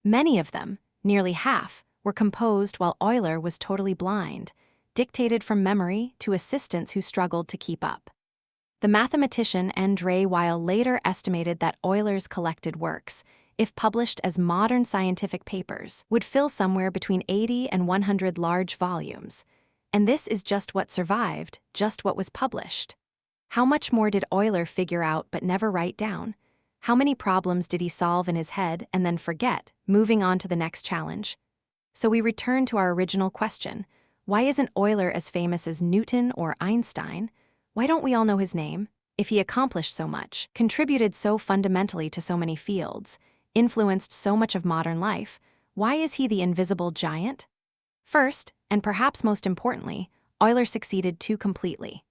A: Many of them, nearly half, were composed while Euler was totally blind, dictated from memory to assistants who struggled to keep up. The mathematician André Weil later estimated that Euler's collected works, if published as modern scientific papers, would fill somewhere between 80 and 100 large volumes. And this is just what survived, just what was published. How much more did Euler figure out but never write down? How many problems did he solve in his head and then forget, moving on to the next challenge? So we return to our original question. Why isn't Euler as famous as Newton or Einstein? Why don't we all know his name? If he accomplished so much, contributed so fundamentally to so many fields, influenced so much of modern life, why is he the invisible giant? First, and perhaps most importantly, Euler succeeded too completely.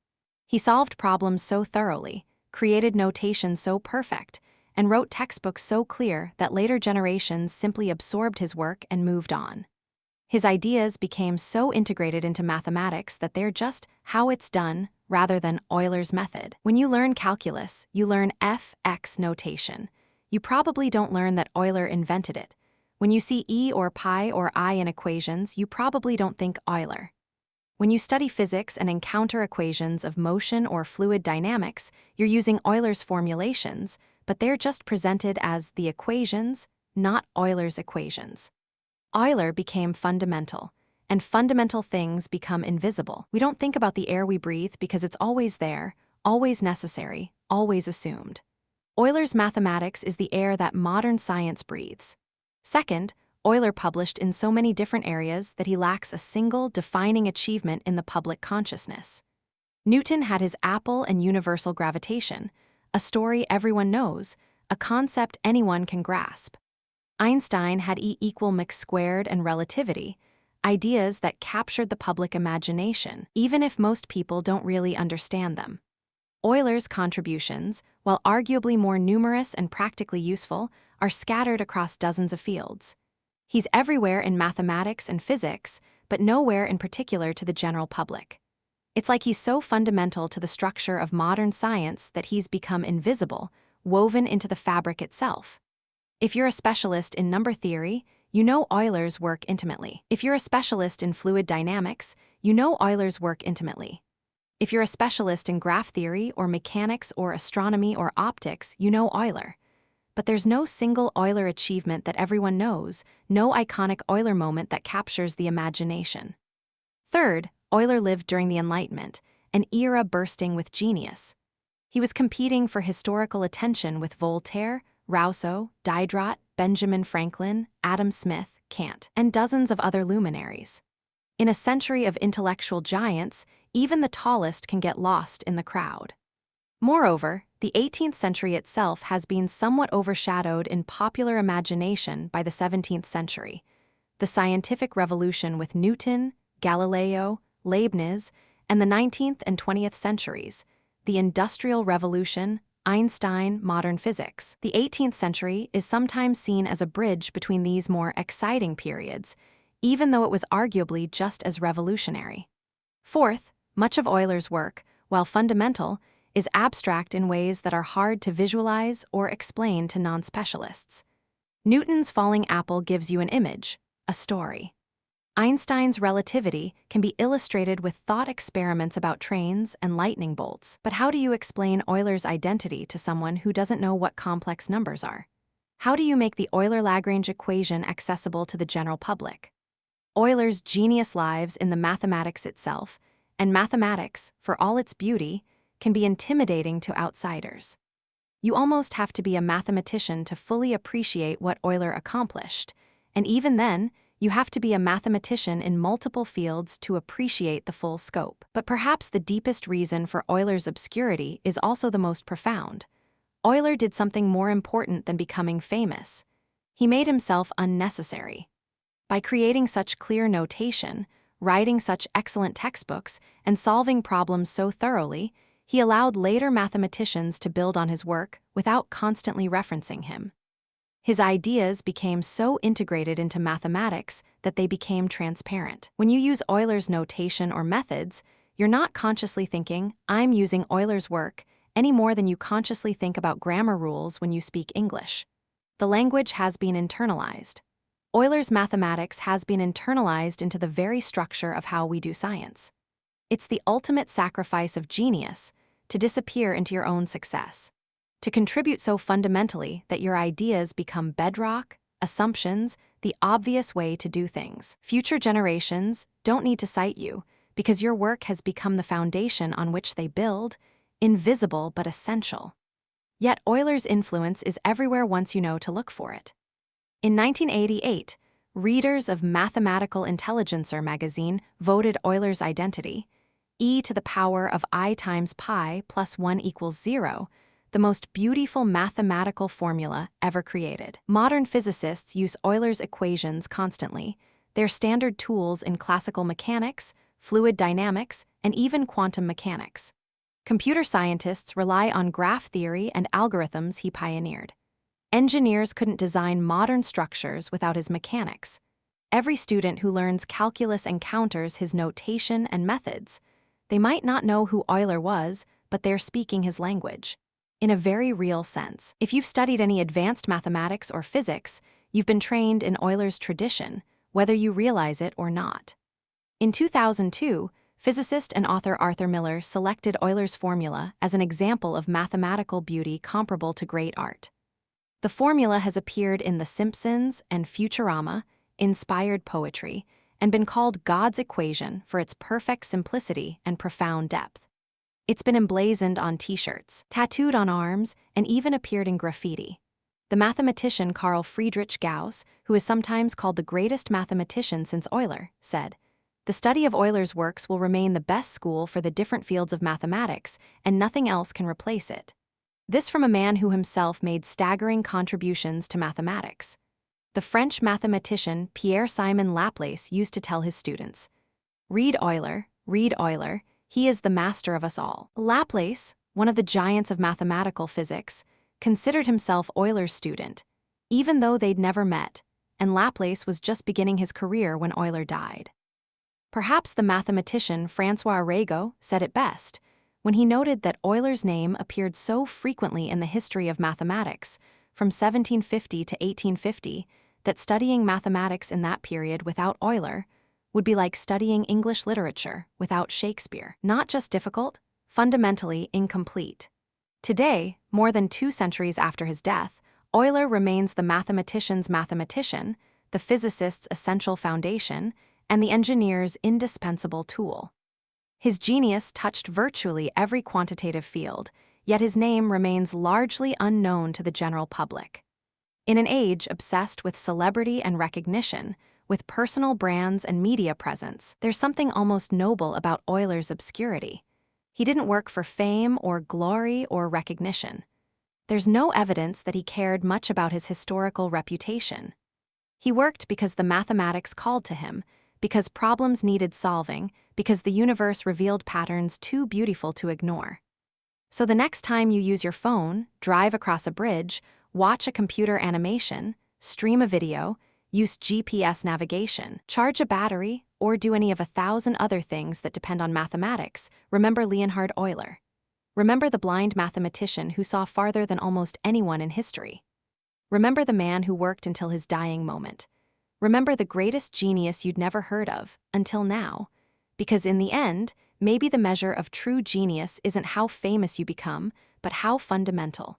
A: He solved problems so thoroughly, created notation so perfect, and wrote textbooks so clear that later generations simply absorbed his work and moved on. His ideas became so integrated into mathematics that they're just how it's done rather than Euler's method. When you learn calculus, you learn f(x) notation. You probably don't learn that Euler invented it. When you see e or pi or I in equations, you probably don't think Euler. When you study physics and encounter equations of motion or fluid dynamics, you're using Euler's formulations, but they're just presented as the equations, not Euler's equations. Euler became fundamental, and fundamental things become invisible. We don't think about the air we breathe because it's always there, always necessary, always assumed. Euler's mathematics is the air that modern science breathes. Second, Euler published in so many different areas that he lacks a single defining achievement in the public consciousness. Newton had his apple and universal gravitation, a story everyone knows, a concept anyone can grasp. Einstein had E equal mc squared and relativity, ideas that captured the public imagination, even if most people don't really understand them. Euler's contributions, while arguably more numerous and practically useful, are scattered across dozens of fields. He's everywhere in mathematics and physics, but nowhere in particular to the general public. It's like he's so fundamental to the structure of modern science that he's become invisible, woven into the fabric itself. If you're a specialist in number theory, you know Euler's work intimately. If you're a specialist in fluid dynamics, you know Euler's work intimately. If you're a specialist in graph theory or mechanics or astronomy or optics, you know Euler. But there's no single Euler achievement that everyone knows, no iconic Euler moment that captures the imagination. Third, Euler lived during the Enlightenment, an era bursting with genius. He was competing for historical attention with Voltaire, Rousseau, Diderot, Benjamin Franklin, Adam Smith, Kant, and dozens of other luminaries. In a century of intellectual giants, even the tallest can get lost in the crowd. Moreover, the 18th century itself has been somewhat overshadowed in popular imagination by the 17th century. The scientific revolution with Newton, Galileo, Leibniz, and the 19th and 20th centuries, the Industrial Revolution, Einstein, modern physics. The 18th century is sometimes seen as a bridge between these more exciting periods, even though it was arguably just as revolutionary. Fourth, much of Euler's work, while fundamental, is abstract in ways that are hard to visualize or explain to non-specialists. Newton's falling apple gives you an image, a story. Einstein's relativity can be illustrated with thought experiments about trains and lightning bolts. But how do you explain Euler's identity to someone who doesn't know what complex numbers are? How do you make the Euler-Lagrange equation accessible to the general public? Euler's genius lives in the mathematics itself, and mathematics, for all its beauty, can be intimidating to outsiders. You almost have to be a mathematician to fully appreciate what Euler accomplished, and even then, you have to be a mathematician in multiple fields to appreciate the full scope. But perhaps the deepest reason for Euler's obscurity is also the most profound. Euler did something more important than becoming famous. He made himself unnecessary. By creating such clear notation, writing such excellent textbooks, and solving problems so thoroughly, he allowed later mathematicians to build on his work without constantly referencing him. His ideas became so integrated into mathematics that they became transparent. When you use Euler's notation or methods, you're not consciously thinking, "I'm using Euler's work," any more than you consciously think about grammar rules when you speak English. The language has been internalized. Euler's mathematics has been internalized into the very structure of how we do science. It's the ultimate sacrifice of genius to disappear into your own success, to contribute so fundamentally that your ideas become bedrock, assumptions, the obvious way to do things. Future generations don't need to cite you because your work has become the foundation on which they build, invisible but essential. Yet Euler's influence is everywhere once you know to look for it. In 1988, readers of Mathematical Intelligencer magazine voted Euler's identity, e to the power of I times pi plus 1 equals 0, the most beautiful mathematical formula ever created. Modern physicists use Euler's equations constantly. They're standard tools in classical mechanics, fluid dynamics, and even quantum mechanics. Computer scientists rely on graph theory and algorithms he pioneered. Engineers couldn't design modern structures without his mechanics. Every student who learns calculus encounters his notation and methods. They might not know who Euler was, but they're speaking his language. In a very real sense, if you've studied any advanced mathematics or physics, you've been trained in Euler's tradition, whether you realize it or not. In 2002, physicist and author Arthur Miller selected Euler's formula as an example of mathematical beauty comparable to great art. The formula has appeared in The Simpsons and Futurama, inspired poetry, and been called God's equation for its perfect simplicity and profound depth. It's been emblazoned on t-shirts, tattooed on arms, and even appeared in graffiti. The mathematician Carl Friedrich Gauss, who is sometimes called the greatest mathematician since Euler, said, "The study of Euler's works will remain the best school for the different fields of mathematics, and nothing else can replace it." This from a man who himself made staggering contributions to mathematics. the French mathematician Pierre-Simon Laplace used to tell his students, read Euler, he is the master of us all." Laplace, one of the giants of mathematical physics, considered himself Euler's student, even though they'd never met, and Laplace was just beginning his career when Euler died. Perhaps the mathematician François Arago said it best when he noted that Euler's name appeared so frequently in the history of mathematics from 1750 to 1850 that studying mathematics in that period without Euler would be like studying English literature without Shakespeare. Not just difficult, fundamentally incomplete. Today, more than 2 centuries after his death, Euler remains the mathematician's mathematician, the physicist's essential foundation, and the engineer's indispensable tool. His genius touched virtually every quantitative field, yet his name remains largely unknown to the general public. In an age obsessed with celebrity and recognition, with personal brands and media presence, there's something almost noble about Euler's obscurity. He didn't work for fame or glory or recognition. There's no evidence that he cared much about his historical reputation. He worked because the mathematics called to him, because problems needed solving, because the universe revealed patterns too beautiful to ignore. So the next time you use your phone, drive across a bridge, watch a computer animation, stream a video, use GPS navigation, charge a battery, or do any of 1,000 other things that depend on mathematics, remember Leonhard Euler. Remember the blind mathematician who saw farther than almost anyone in history. Remember the man who worked until his dying moment. Remember the greatest genius you'd never heard of, until now. Because in the end, maybe the measure of true genius isn't how famous you become, but how fundamental.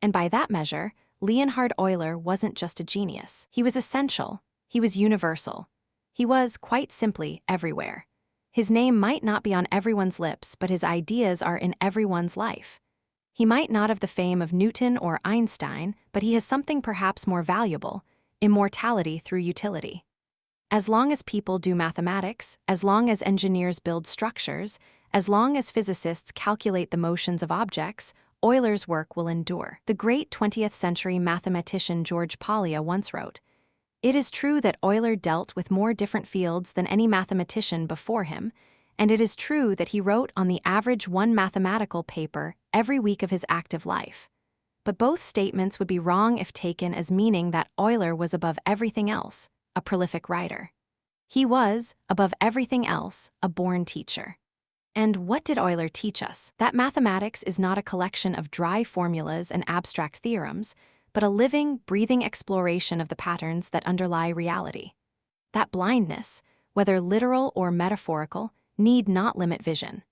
A: And by that measure, Leonhard Euler wasn't just a genius. He was essential. He was universal. He was, quite simply, everywhere. His name might not be on everyone's lips, but his ideas are in everyone's life. He might not have the fame of Newton or Einstein, but he has something perhaps more valuable: immortality through utility. As long as people do mathematics, as long as engineers build structures, as long as physicists calculate the motions of objects, Euler's work will endure. The great 20th century mathematician George Polya once wrote, "It is true that Euler dealt with more different fields than any mathematician before him, and it is true that he wrote on the average 1 mathematical paper every week of his active life. But both statements would be wrong if taken as meaning that Euler was above everything else, a prolific writer. He was, above everything else, a born teacher." And what did Euler teach us? That mathematics is not a collection of dry formulas and abstract theorems, but a living, breathing exploration of the patterns that underlie reality. That blindness, whether literal or metaphorical, need not limit vision.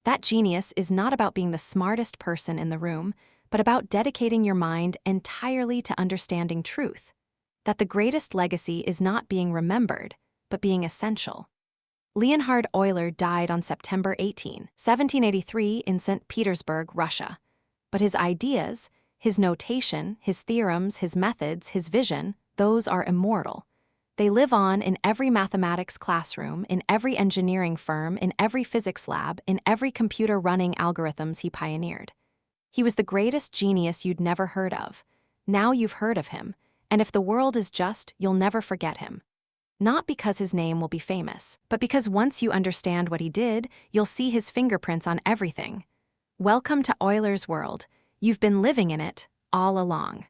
A: That genius is not about being the smartest person in the room, but about dedicating your mind entirely to understanding truth. That the greatest legacy is not being remembered, but being essential. Leonhard Euler died on September 18, 1783 in St. Petersburg, Russia. But his ideas, his notation, his theorems, his methods, his vision, those are immortal. They live on in every mathematics classroom, in every engineering firm, in every physics lab, in every computer running algorithms he pioneered. He was the greatest genius you'd never heard of. Now you've heard of him, and if the world is just, you'll never forget him. Not because his name will be famous, but because once you understand what he did, you'll see his fingerprints on everything. Welcome to Euler's world. You've been living in it all along.